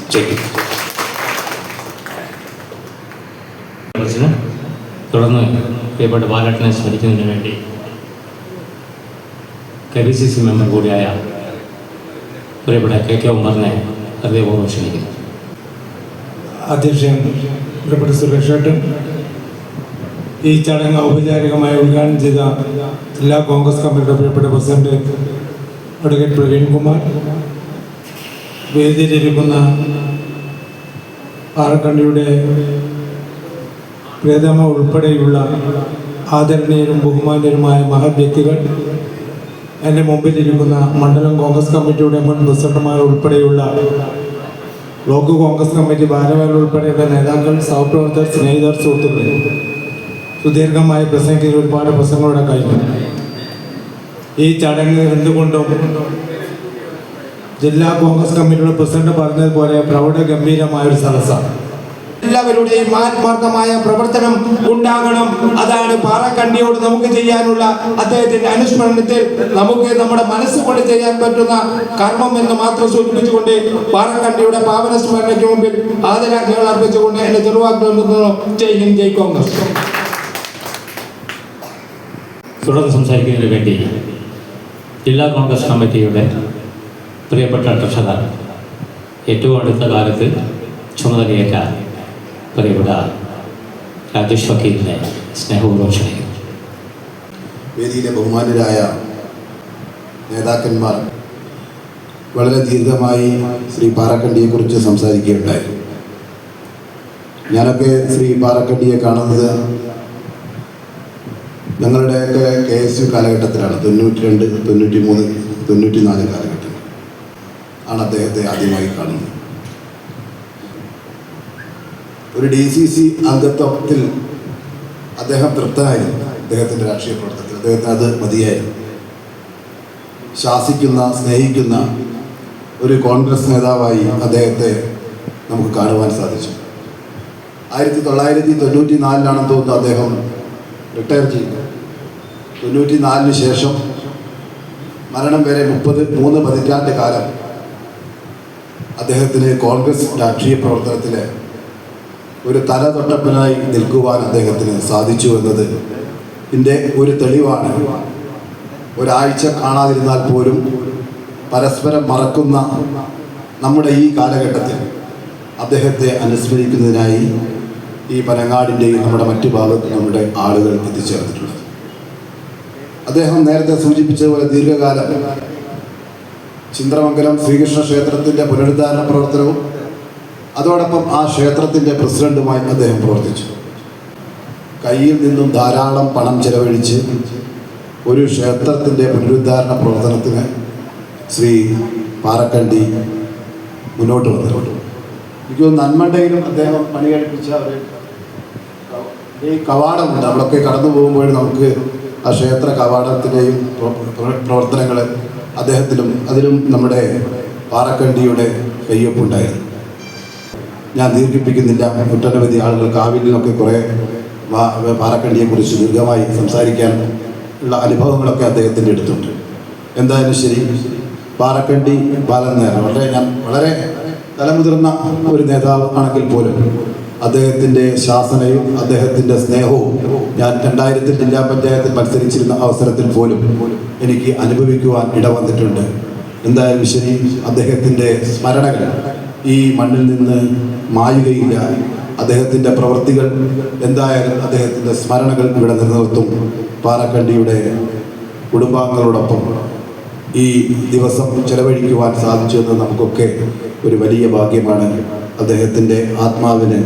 തുടർന്ന് പ്രിയപ്പെട്ട ബാലകൃഷ്ണനെ സ്മരിക്കുന്നതിന് വേണ്ടി KPCC മെമ്പർ കൂടിയായ പ്രിയപ്പെട്ട KK ഉമറിനെ ഹൃദയപൂർവ്വം ക്ഷണിക്കുന്നു. അധ്യക്ഷൻ പ്രിയപ്പെട്ട സുരേഷ് ഏട്ടൻ, ഈ ചടങ്ങ് ഔപചാരികമായി ഉദ്ഘാടനം ചെയ്ത ജില്ലാ കോൺഗ്രസ് കമ്മിറ്റിയുടെ പ്രിയപ്പെട്ട പ്രസിഡന്റ് അഡ്വക്കേറ്റ് പ്രവീൺ കുമാർ, വേദിയിലിരിക്കുന്ന പാറക്കണ്ടിയുടെ പ്രിയതമ ഉൾപ്പെടെയുള്ള ആദരണീയരും ബഹുമാന്യരുമായ മഹത് വ്യക്തികൾ, എൻ്റെ മുമ്പിലിരിക്കുന്ന മണ്ഡലം കോൺഗ്രസ് കമ്മിറ്റിയുടെ മുൻ പ്രസിഡന്റുമാർ ഉൾപ്പെടെയുള്ള ബ്ലോക്ക് കോൺഗ്രസ് കമ്മിറ്റി ഭാരവാഹികൾ ഉൾപ്പെടെയുള്ള നേതാക്കൾ, സഹപ്രവർത്തകർ, സ്നേഹിതർ, സുഹൃത്തുക്കൾ, സുദീർഘമായി പ്രസംഗിക്കുന്ന ഒരുപാട് പ്രസംഗങ്ങളുടെ കഴിഞ്ഞു. ഈ ചടങ്ങ് എന്തുകൊണ്ടും ജില്ലാ കോൺഗ്രസ് കമ്മിറ്റിയുടെ പ്രസിഡന്റ് പറഞ്ഞതുപോലെ പ്രൗഢഗംഭീരമായൊരു സദസ്സാണ്. എല്ലാവരുടെയും ആത്മാർത്ഥമായ പ്രവർത്തനം ഉണ്ടാകണം. അതാണ് പാറക്കണ്ടിയോട് നമുക്ക് ചെയ്യാനുള്ള അദ്ദേഹത്തിന്റെ അനുസ്മരണത്തിൽ നമുക്ക് നമ്മുടെ മനസ്സുകൊണ്ട് ചെയ്യാൻ പറ്റുന്ന കർമ്മം എന്ന് മാത്രം സൂചിപ്പിച്ചുകൊണ്ട് പാറക്കണ്ടിയുടെ പാവന സ്മരണയ്ക്ക് മുമ്പിൽ ആദരാഞ്ജലികൾ അർപ്പിച്ചുകൊണ്ട് എന്റെ ചെറുവാക്കുകൾ ജയ് ഹിന്ദ്, ജയ് കോൺഗ്രസ്. തുടർന്ന് സംസാരിക്കുന്നതിന് വേണ്ടി ജില്ലാ കോൺഗ്രസ് കമ്മിറ്റിയുടെ പ്രിയപ്പെട്ട ട്രഷറർ, ഏറ്റവും അടുത്ത കാലത്ത് ചുമതലയേറ്റ പ്രിയപ്പെട്ട രാജേഷ് വക്കീലിനെ സ്നേഹപൂർവ്വം ക്ഷണിക്കുന്നു. വേദിയിലെ ബഹുമാനരായ നേതാക്കന്മാർ വളരെ ദീർഘമായി ശ്രീ പാറക്കണ്ടിയെക്കുറിച്ച് സംസാരിക്കുകയുണ്ടായി. ഞാനൊക്കെ ശ്രീ പാറക്കണ്ടിയെ കാണുന്നത് ഞങ്ങളുടെയൊക്കെ KSU കാലഘട്ടത്തിലാണ്. 92, 93, 94 കാലഘട്ടം. ആണ് അദ്ദേഹത്തെ ആദ്യമായി കാണുന്നത്. ഒരു DCC അംഗത്വത്തിൽ അദ്ദേഹം തൃപ്തനായിരുന്നു. അദ്ദേഹത്തിൻ്റെ രാഷ്ട്രീയ പ്രവർത്തനത്തിൽ അദ്ദേഹത്തിന് അത് മതിയായിരുന്നു. ശാസിക്കുന്ന, സ്നേഹിക്കുന്ന ഒരു കോൺഗ്രസ് നേതാവായി അദ്ദേഹത്തെ നമുക്ക് കാണുവാൻ സാധിച്ചു. 1994 തോന്നുന്നു അദ്ദേഹം റിട്ടയർ ചെയ്തു. 94 ശേഷം മരണം വരെ 33 പതിറ്റാണ്ട് കാലം അദ്ദേഹത്തിന് കോൺഗ്രസ് രാഷ്ട്രീയ പ്രവർത്തനത്തിലെ ഒരു തലതൊട്ടപ്പനായി നിൽക്കുവാൻ അദ്ദേഹത്തിന് സാധിച്ചു എന്നത് ഇതിൻ്റെ ഒരു തെളിവാണ്. ഒരാഴ്ച കാണാതിരുന്നാൽ പോലും പരസ്പരം മറക്കുന്ന നമ്മുടെ ഈ കാലഘട്ടത്തിൽ അദ്ദേഹത്തെ അനുസ്മരിക്കുന്നതിനായി ഈ പനങ്ങാടിൻ്റെയും നമ്മുടെ മറ്റു ഭാഗത്ത് നമ്മുടെ ആളുകൾ എത്തിച്ചേർന്നിട്ടുള്ളത്. അദ്ദേഹം നേരത്തെ സൂചിപ്പിച്ചതുപോലെ ദീർഘകാലം ചിന്ത്രമംഗലം ശ്രീകൃഷ്ണ ക്ഷേത്രത്തിൻ്റെ പുനരുദ്ധാരണ പ്രവർത്തനവും അതോടൊപ്പം ആ ക്ഷേത്രത്തിൻ്റെ പ്രസിഡന്റുമായി അദ്ദേഹം പ്രവർത്തിച്ചു. കയ്യിൽ നിന്നും ധാരാളം പണം ചെലവഴിച്ച് ഒരു ക്ഷേത്രത്തിൻ്റെ പുനരുദ്ധാരണ പ്രവർത്തനത്തിന് ശ്രീ പാറക്കണ്ടി മുന്നോട്ട് വന്നിട്ടുണ്ട്. എനിക്ക് തോന്നുന്നു നന്മണ്ടയിലും അദ്ദേഹം പണി കഴിപ്പിച്ച ഈ കവാടമുണ്ട്. അവിടെയൊക്കെ കടന്നു പോകുമ്പോൾ നമുക്ക് ആ ക്ഷേത്ര കവാടത്തിൻ്റെയും പ്രവർത്തനങ്ങൾ അതിലും നമ്മുടെ പാറക്കണ്ടിയുടെ കയ്യൊപ്പുണ്ടായിരുന്നു. ഞാൻ ദീർഘിപ്പിക്കുന്നില്ല. ഒട്ടനവധി ആളുകൾ കാവിൽ നിന്നൊക്കെ കുറേ പാറക്കണ്ടിയെക്കുറിച്ച് ദീർഘമായി സംസാരിക്കാൻ ഉള്ള അനുഭവങ്ങളൊക്കെ അദ്ദേഹത്തിൻ്റെ അടുത്തുണ്ട്. എന്തായാലും ശരി, പാറക്കണ്ടി ബാലൻ വളരെ തലമുതിർന്ന ഒരു നേതാവ് ആണെങ്കിൽ പോലും അദ്ദേഹത്തിൻ്റെ ശാസനയും അദ്ദേഹത്തിൻ്റെ സ്നേഹവും ഞാൻ 2000 ജില്ലാ പഞ്ചായത്തിൽ മത്സരിച്ചിരുന്ന അവസരത്തിൽ പോലും എനിക്ക് അനുഭവിക്കുവാൻ ഇടവന്നിട്ടുണ്ട്. എന്തായാലും ശരി, അദ്ദേഹത്തിൻ്റെ സ്മരണകൾ ഈ മണ്ണിൽ നിന്ന് മായുകയില്ല. അദ്ദേഹത്തിൻ്റെ പ്രവൃത്തികൾ എന്തായാലും അദ്ദേഹത്തിൻ്റെ സ്മരണകൾ ഇവിടെ നിലനിർത്തും. പാറക്കണ്ടിയുടെ കുടുംബാംഗങ്ങളോടൊപ്പം ഈ ദിവസം ചെലവഴിക്കുവാൻ സാധിച്ചു എന്ന് നമുക്കൊക്കെ ഒരു വലിയ ഭാഗ്യമാണ്. അദ്ദേഹത്തിൻ്റെ ആത്മാവിന്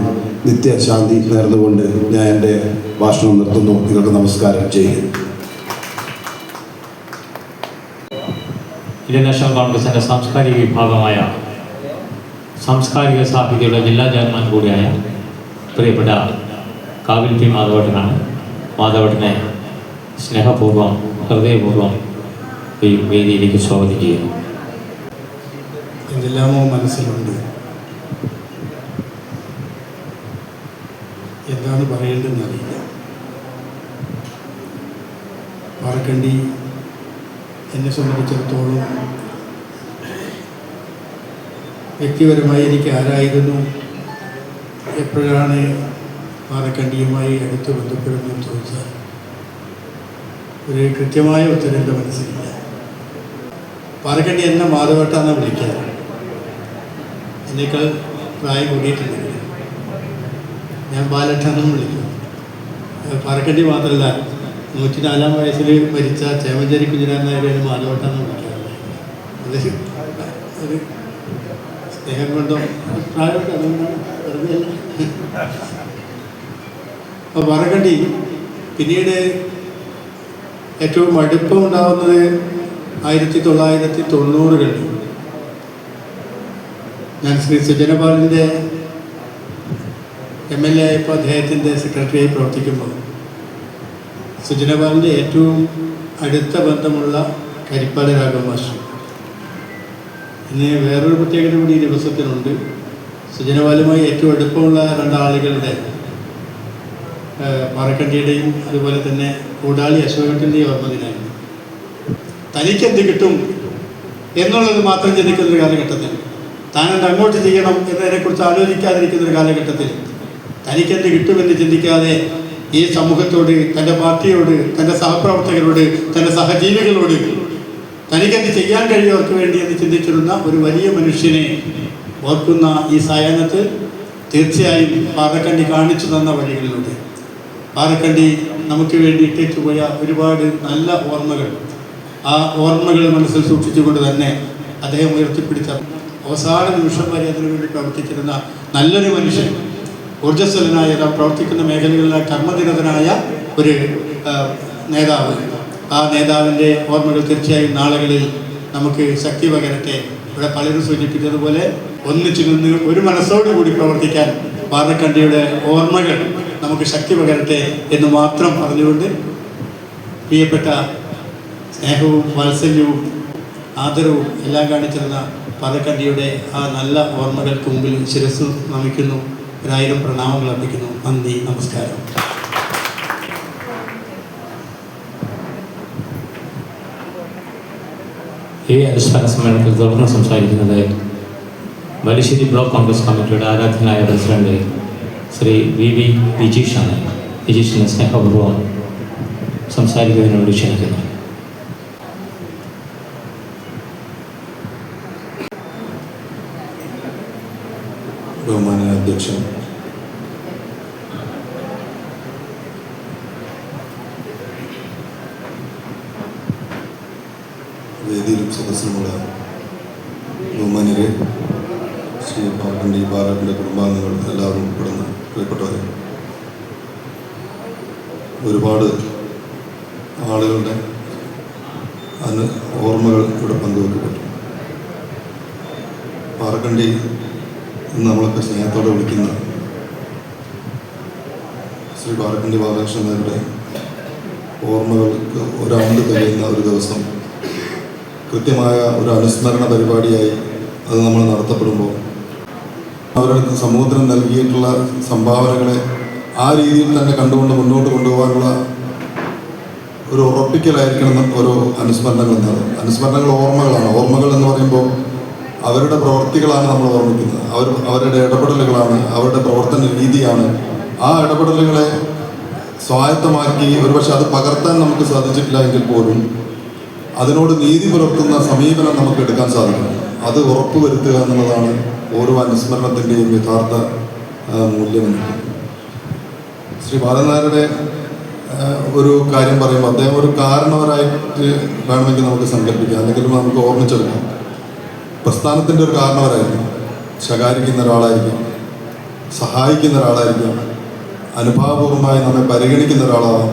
നിത്യശാന്തി നേർന്നുകൊണ്ട് ഞാൻ എൻ്റെ ഭാഷണം നിർത്തുന്നു. നിങ്ങൾക്ക് നമസ്കാരം ചെയ്യുന്നു. ഇന്ത്യൻ നാഷണൽ കോൺഗ്രസിൻ്റെ സാംസ്കാരിക വിഭാഗമായ സാംസ്കാരിക സാഹിത്യയുടെ ജില്ലാ ചെയർമാൻ കൂടിയായ പ്രിയപ്പെട്ട കാവിൽ പി മാധവട്ടനാണ്. മാധവട്ടനെ സ്നേഹപൂർവ്വം ഹൃദയപൂർവ്വം ഈ വേദിയിലേക്ക് സ്വാഗതം ചെയ്യുന്നു. എന്തെല്ലാമോ മനസ്സിലുണ്ട്. എന്താണ് പറയേണ്ടതെന്ന് അറിയില്ല. പാറക്കണ്ടി എന്നെ സംബന്ധിച്ചിടത്തോളം വ്യക്തിപരമായി എനിക്ക് ആരായിരുന്നു, എപ്പോഴാണ് പാറക്കണ്ടിയുമായി അടുത്ത് ബന്ധപ്പെടുന്നതെന്ന് ചോദിച്ചാൽ ഒരു കൃത്യമായ ഉത്തരം എൻ്റെ മനസ്സിലില്ല. പാറക്കണ്ടി എന്നെ മാധവട്ടാന്നാണ് വിളിക്കുക. എന്നേക്കാൾ പ്രായം കൂടിയിട്ടുണ്ടെങ്കിൽ ഞാൻ ബാലട്ടാന്നും വിളിക്കും. പാറക്കണ്ടി മാത്രമല്ല, 104-ാം വയസ്സിൽ മരിച്ച ചേമഞ്ചേരി കുഞ്ഞിരാൻ നായരെയാണ് മാധവട്ടാന്ന് വിളിക്കാറുള്ളത്. ഒരു സ്നേഹം കൊണ്ടോ പ്രായമൊക്കെ അതുകൊണ്ടാണ് വെറുതെ. അപ്പോൾ പാറക്കണ്ടി പിന്നീട് ഏറ്റവും അടുപ്പമുണ്ടാകുന്നത് 1990-കളിൽ ഞാൻ ശ്രീ സുജനപാലിൻ്റെ MLA ആയപ്പോൾ അദ്ദേഹത്തിൻ്റെ സെക്രട്ടറിയായി പ്രവർത്തിക്കുമ്പോൾ സുജനപാലിൻ്റെ ഏറ്റവും അടുത്ത ബന്ധമുള്ള കരിപ്പാട് രാഘവ മാസ്റ്റർ. ഇന്ന് വേറൊരു പ്രത്യേകത കൂടി ഈ ദിവസത്തിനുണ്ട്. സുജനപാലുമായി ഏറ്റവും അടുപ്പമുള്ള 2 ആളുകളുടെ പാറക്കണ്ടിയുടെയും അതുപോലെ തന്നെ കൂടാളി അശോകത്തിൻ്റെയും ഓർമ്മദിനായിരുന്നു. തനിക്കെന്ത് കിട്ടും എന്നുള്ളത് മാത്രം ചിന്തിക്കുന്നൊരു കാലഘട്ടത്തിൽ, താനെന്ത് അങ്ങോട്ട് ചെയ്യണം എന്നതിനെക്കുറിച്ച് ആലോചിക്കാതിരിക്കുന്നൊരു കാലഘട്ടത്തിൽ, തനിക്കെന്ത് കിട്ടുമെന്ന് ചിന്തിക്കാതെ ഈ സമൂഹത്തോട്, തൻ്റെ പാർട്ടിയോട്, തൻ്റെ സഹപ്രവർത്തകരോട്, തൻ്റെ സഹജീവികളോട് തനിക്കെന്ത് ചെയ്യാൻ കഴിയുമവർക്ക് വേണ്ടി എന്ന് ചിന്തിച്ചിരുന്ന ഒരു വലിയ മനുഷ്യനെ ഓർക്കുന്ന ഈ സായാഹ്നത്തിൽ തീർച്ചയായും പാറക്കണ്ടി കാണിച്ചു തന്ന വഴികളിലൂടെ പാറക്കണ്ടി നമുക്ക് വേണ്ടി ഇട്ടേച്ചു പോയ ഒരുപാട് നല്ല ഓർമ്മകൾ, ആ ഓർമ്മകൾ മനസ്സിൽ സൂക്ഷിച്ചുകൊണ്ട് തന്നെ അദ്ദേഹം ഉയർത്തിപ്പിടിച്ച അവസാന നിമിഷം വരെ അതിനുവേണ്ടി പ്രവർത്തിച്ചിരുന്ന നല്ലൊരു മനുഷ്യൻ, ഊർജ്ജസ്വലനായ പ്രവർത്തിക്കുന്ന മേഖലകളിലെ കർമ്മനിരതനായ ഒരു നേതാവ്. ആ നേതാവിൻ്റെ ഓർമ്മകൾ തീർച്ചയായും നാളുകളിൽ നമുക്ക് ശക്തി പകരട്ടെ. ഇവിടെ പലരും സൂചിപ്പിച്ചതുപോലെ ഒന്നിച്ചു നിന്ന് ഒരു മനസ്സോടുകൂടി പ്രവർത്തിക്കാൻ പാറക്കണ്ടിയുടെ ഓർമ്മകൾ നമുക്ക് ശക്തി പകരട്ടെ എന്ന് മാത്രം പറഞ്ഞുകൊണ്ട് പ്രിയപ്പെട്ട സ്നേഹവും വാത്സല്യവും ആദരവും എല്ലാം കാണിച്ചിരുന്ന പാറക്കണ്ടിയുടെ ആ നല്ല ഓർമ്മകൾക്ക് മുമ്പിൽ ശിരസ്സു നമിക്കുന്നു. 1000 പ്രണാമങ്ങൾ അർപ്പിക്കുന്നു. നന്ദി, നമസ്കാരം. ഈ അനുസ്മരണ സമ്മേളനത്തിൽ തുടർന്ന് സംസാരിക്കുന്നത് വലിശ്ശേരി ബ്ലോക്ക് കോൺഗ്രസ് കമ്മിറ്റിയുടെ ആരാധനായ പ്രസിഡന്റ് ശ്രീ വി വിജീഷാണ്. വിജീഷിനെ സ്നേഹപൂർവ്വം സംസാരിക്കുന്നതിന് വേണ്ടി ക്ഷണിക്കുന്നു. ബഹുമാന്യ അധ്യക്ഷൻ, വേദിയിലും സദസ്സിലുമുള്ള ബഹുമാന്യരെ, ശ്രീ പാറക്കണ്ടി ബാലൻ്റെ കുടുംബാംഗങ്ങൾ എല്ലാവരും ഉൾപ്പെടുന്ന പ്രിയപ്പെട്ടവരെ, ഒരുപാട് ആളുകളുടെ ഓർമ്മകൾ ഇവിടെ പങ്കുവെക്കപ്പെട്ടു. പാറക്കണ്ടി ഇന്ന് നമ്മളൊക്കെ സ്നേഹത്തോടെ വിളിക്കുന്ന ശ്രീ പാറക്കണ്ടി ബാലകൃഷ്ണന്റെ ഓർമ്മകൾക്ക് ഒരാണ്ട് കഴിയുന്ന ഒരു ദിവസം കൃത്യമായ ഒരു അനുസ്മരണ പരിപാടിയായി അത് നമ്മൾ നടത്തപ്പെടുമ്പോൾ അവരുടെ സമൂഹത്തിന് നൽകിയിട്ടുള്ള സംഭാവനകളെ ആ രീതിയിൽ തന്നെ കണ്ടുകൊണ്ട് മുന്നോട്ട് കൊണ്ടുപോകാനുള്ള ഒരു ഉറപ്പിക്കലായിരിക്കണം ഓരോ അനുസ്മരണങ്ങൾ എന്നത്. അനുസ്മരണങ്ങൾ ഓർമ്മകളാണ്. ഓർമ്മകൾ എന്ന് പറയുമ്പോൾ അവരുടെ പ്രവർത്തികളാണ് നമ്മൾ ഓർമ്മിക്കുന്നത്. അവരുടെ ഇടപെടലുകളാണ്, അവരുടെ പ്രവർത്തന രീതിയാണ്. ആ ഇടപെടലുകളെ സ്വായത്തമാക്കി ഒരുപക്ഷെ അത് പകർത്താൻ നമുക്ക് സാധിച്ചിട്ടില്ല എങ്കിൽ പോലും അതിനോട് നീതി പുലർത്തുന്ന സമീപനം നമുക്ക് എടുക്കാൻ സാധിക്കും. അത് ഉറപ്പുവരുത്തുക എന്നുള്ളതാണ് ഓരോ അനുസ്മരണത്തിൻ്റെയും യഥാർത്ഥ മൂല്യമെന്ന്. ശ്രീ ബാലനായരുടെ ഒരു കാര്യം പറയുമ്പോൾ അദ്ദേഹം ഒരു കാരണവരായിട്ട് വേണമെങ്കിൽ നമുക്ക് സങ്കല്പിക്കാം, അല്ലെങ്കിൽ നമുക്ക് ഓർമ്മിച്ചെടുക്കാം. പ്രസ്ഥാനത്തിൻ്റെ ഒരു കാരണവരായിരിക്കും, ശകാരിക്കുന്ന ഒരാളായിരിക്കും, സഹായിക്കുന്ന ഒരാളായിരിക്കും, അനുഭാവപൂർവമായി നമ്മെ പരിഗണിക്കുന്ന ഒരാളാവാം.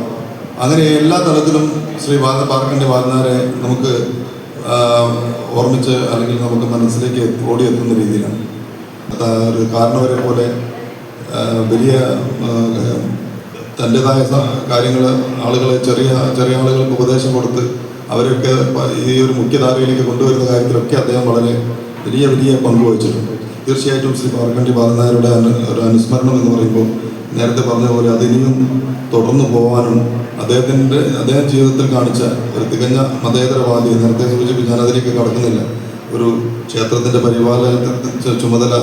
അങ്ങനെ എല്ലാ തലത്തിലും ശ്രീ പാറക്കണ്ടി ബാലനാരെ നമുക്ക് ഓർമ്മിച്ച് അല്ലെങ്കിൽ നമുക്ക് മനസ്സിലേക്ക് ഓടിയെത്തുന്ന രീതിയിലാണ്. ഒരു കാരണവരെ പോലെ വലിയ തൻ്റെതായ കാര്യങ്ങൾ ആളുകളെ ചെറിയ ആളുകൾക്ക് ഉപദേശം കൊടുത്ത് അവരൊക്കെ ഈ ഒരു മുഖ്യധാരയിലേക്ക് കൊണ്ടുവരുന്ന കാര്യത്തിലൊക്കെ അദ്ദേഹം വളരെ വലിയ പങ്ക് വഹിച്ചിട്ടുണ്ട്. തീർച്ചയായിട്ടും ശ്രീ പാറക്കണ്ടി ബാലനായരുടെ ഒരു അനുസ്മരണം എന്ന് പറയുമ്പോൾ നേരത്തെ പറഞ്ഞ പോലെ അതിനിയും തുടർന്നു പോകാനും അദ്ദേഹം ജീവിതത്തിൽ കാണിച്ച ഒരു തികഞ്ഞ മതേതരവാദി, നേരത്തെ സൂചിപ്പിച്ച് ഞാനതിലേക്ക് കടക്കുന്നില്ല, ഒരു ക്ഷേത്രത്തിൻ്റെ പരിപാലനത്തിൻ്റെ ചുമതല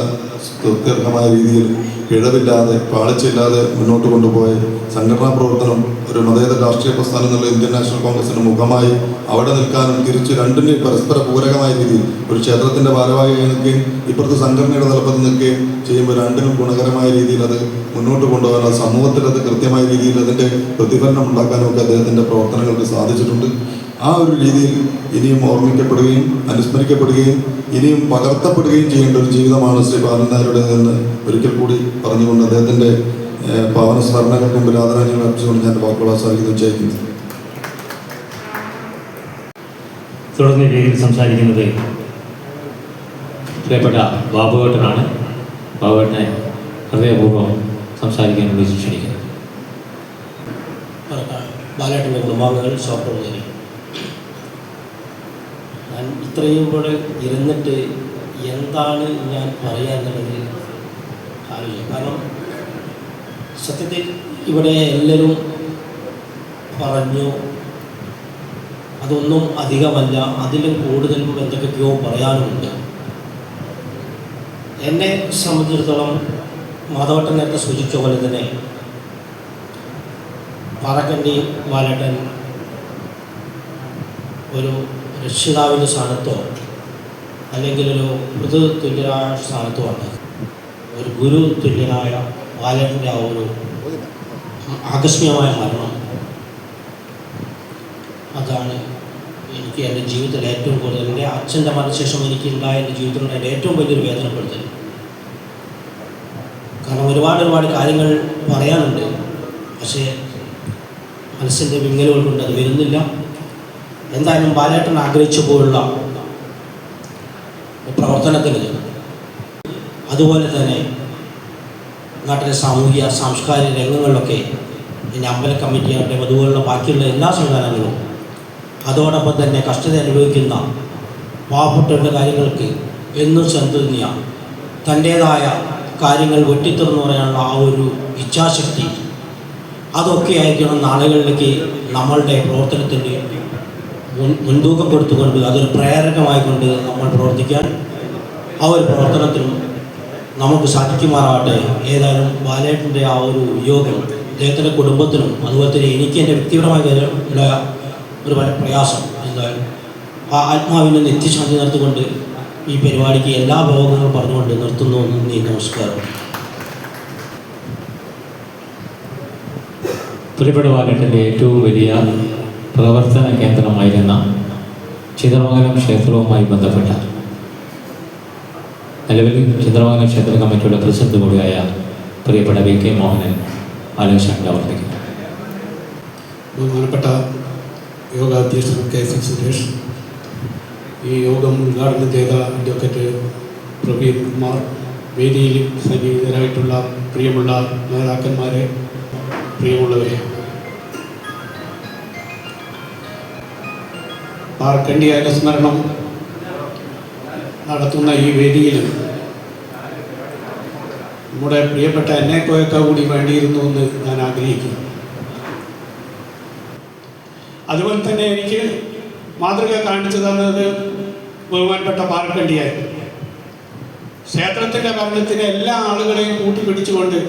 സ്തുത്യർഹമായ രീതിയിൽ പിഴവില്ലാതെ പാളിച്ചില്ലാതെ മുന്നോട്ട് കൊണ്ടുപോയ സംഘടനാ പ്രവർത്തനം ഒരു മതേതര രാഷ്ട്രീയ പ്രസ്ഥാനം എന്നുള്ള ഇന്ത്യൻ നാഷണൽ കോൺഗ്രസിന് മുഖമായി അവിടെ നിൽക്കാനും തിരിച്ച് രണ്ടിനെയും പരസ്പര പൂരകമായ രീതിയിൽ ഒരു ക്ഷേത്രത്തിൻ്റെ ഭാരവാഹിയായി നിൽക്കുകയും ഇപ്പുറത്ത് സംഘടനയുടെ തലപ്പത്ത് നിൽക്കുകയും ചെയ്യുമ്പോൾ രണ്ടിനും ഗുണകരമായ രീതിയിൽ അത് മുന്നോട്ട് കൊണ്ടുപോകാൻ സമൂഹത്തിൽ അത് കൃത്യമായ രീതിയിൽ അതിൻ്റെ പ്രതിഫലനം ഉണ്ടാക്കാനും ഒക്കെ അദ്ദേഹത്തിൻ്റെ പ്രവർത്തനങ്ങൾക്ക് സാധിച്ചിട്ടുണ്ട്. ആ ഒരു രീതിയിൽ ഇനിയും ഓർമ്മിക്കപ്പെടുകയും അനുസ്മരിക്കപ്പെടുകയും ഇനിയും പകർത്തപ്പെടുകയും ചെയ്യേണ്ട ഒരു ജീവിതമാണ് ശ്രീ ബാലനായരുടെ എന്ന് ഒരിക്കൽ കൂടി പറഞ്ഞുകൊണ്ട് അദ്ദേഹത്തിൻ്റെ പാവന സ്മരണകൾക്ക് മുമ്പിൽ ആദരാഞ്ജലികൾ അർപ്പിച്ചുകൊണ്ട് ഞാൻ വാക്കുകൾ അവസാനിക്കുന്നു. ചെയ്യുന്നു. തുടർന്ന് വേദിയിൽ സംസാരിക്കുന്നത് പ്രിയപ്പെട്ട ബാബുവേട്ടനാണ്. ബാബുവേട്ടനെ ഹൃദയപൂർവ്വം സംസാരിക്കാൻ വേണ്ടി ക്ഷണിക്കുന്നു. ബാലേട്ടൻ്റെ കുടുംബാംഗങ്ങൾ സഹപ്രവർത്തകർ, ഞാൻ ഇത്രയും കൂടെ ഇരുന്നിട്ട് എന്താണ് ഞാൻ പറയുക എന്നുള്ളത് ആലോചിക്കും. കാരണം സത്യത്തിൽ ഇവിടെ എല്ലാവരും പറഞ്ഞു, അതൊന്നും അധികമല്ല, അതിലും കൂടുതലും എന്തൊക്കെയോ പറയാനുമുണ്ട്. എന്നെ സംബന്ധിച്ചിടത്തോളം മാധവട്ടൻ നേരത്തെ സൂചിപ്പിച്ച പോലെ തന്നെ പാറക്കണ്ടി ബാലേട്ടൻ ഒരു രക്ഷിതാവിൻ്റെ സ്ഥാനത്തോ അല്ലെങ്കിൽ ഒരു പൊതു തുല്യനായ സ്ഥാനത്തോ ആണ്. ഒരു ഗുരു തുല്യനായ ബാലേട്ടൻ്റെ ആ ഒരു ആകസ്മികമായ മരണം, അതാണ് എനിക്ക് എൻ്റെ ജീവിതത്തിൽ ഏറ്റവും കൂടുതൽ, എൻ്റെ അച്ഛൻ്റെ മരണശേഷം എനിക്ക് ഉണ്ടായ എൻ്റെ ജീവിതത്തിലുള്ള എൻ്റെ ഏറ്റവും വലിയൊരു വേദനപ്പെടുത്തൽ. കാരണം ഒരുപാട് കാര്യങ്ങൾ പറയാനുണ്ട്, പക്ഷേ മനസ്സിൻ്റെ വിങ്ങലുകൾ കൊണ്ട് അത് വരുന്നില്ല. എന്തായാലും ബാലേട്ടൻ ആഗ്രഹിച്ച പോലുള്ള പ്രവർത്തനത്തിന്, അതുപോലെ തന്നെ നാട്ടിലെ സാമൂഹിക സാംസ്കാരിക രംഗങ്ങളിലൊക്കെ എൻ്റെ അമ്പല കമ്മിറ്റിയാകട്ടെ അതുപോലുള്ള ബാക്കിയുള്ള എല്ലാ സംവിധാനങ്ങളും, അതോടൊപ്പം തന്നെ കഷ്ടത അനുഭവിക്കുന്ന പാവപ്പെട്ടവരുടെ കാര്യങ്ങൾക്ക് എന്നും ശ്രദ്ധ തൻ്റേതായ കാര്യങ്ങൾ വെട്ടിത്തുറന്നു പറയാനുള്ള ആ ഒരു ഇച്ഛാശക്തി, അതൊക്കെ ആയിരിക്കണം നാളുകളിലേക്ക് നമ്മളുടെ പ്രവർത്തനത്തിൻ്റെ മുൻതൂക്കം കൊടുത്തുകൊണ്ട് അതൊരു പ്രേരകമായിക്കൊണ്ട് നമ്മൾ പ്രവർത്തിക്കാൻ ആ ഒരു പ്രവർത്തനത്തിനും നമുക്ക് സാധിക്കുമാറാവട്ടെ. ഏതായാലും ബാലേട്ടൻ്റെ ആ ഒരു വിയോഗം അദ്ദേഹത്തിൻ്റെ കുടുംബത്തിനും അതുപോലെ തന്നെ എനിക്ക് എൻ്റെ വ്യക്തിപരമായ ഉണ്ടായ ഒരു പ്രയാസം, എന്തായാലും ആ ആത്മാവിനെ നിത്യശാന്തി നിർത്തിക്കൊണ്ട് ഈ പരിപാടിക്ക് എല്ലാ ഭാവങ്ങളും പറഞ്ഞുകൊണ്ട് നിർത്തുന്നു. നന്ദി, നമസ്കാരം. പ്രിയപ്പെട്ട ബാലേട്ടൻ്റെ ഏറ്റവും വലിയ പ്രവർത്തന കേന്ദ്രമായിരുന്ന ചിത്രമംഗലം ക്ഷേത്രവുമായി ബന്ധപ്പെട്ട നിലവിൽ ചിത്രമംഗലം ക്ഷേത്ര കമ്മിറ്റിയുടെ പ്രസിഡന്റ് കൂടിയായ പ്രിയപ്പെട്ട വി കെ മോഹനൻ ആലോചന ആവർത്തിക്കുന്നു. ബഹുമാനപ്പെട്ട യോഗാധ്യക്ഷൻ കെ സി സുരേഷ്, ഈ യോഗം ഉദ്ഘാടനം ചെയ്ത അഡ്വക്കേറ്റ് പ്രവീൺ കുമാർ, വേദിയിൽ സന്നിഹിതരായിട്ടുള്ള പ്രിയമുള്ള നേതാക്കന്മാരെ, പ്രിയമുള്ളവരെ, പാറക്കണ്ടി അനുസ്മരണം നടത്തുന്ന ഈ വേദിയിൽ നമ്മുടെ പ്രിയപ്പെട്ട എന്നെക്കൊക്കെ കൂടി വേണ്ടിയിരുന്നു എന്ന് ഞാൻ ആഗ്രഹിക്കുന്നു. അതുപോലെ തന്നെ എനിക്ക് മാതൃക കാണിച്ചു തന്നത് ബഹുമാനപ്പെട്ട പാറക്കണ്ടിയായിരുന്നു. ക്ഷേത്രത്തിൻ്റെ ഭരണത്തിന് എല്ലാ ആളുകളെയും കൂട്ടിപ്പിടിച്ചുകൊണ്ട്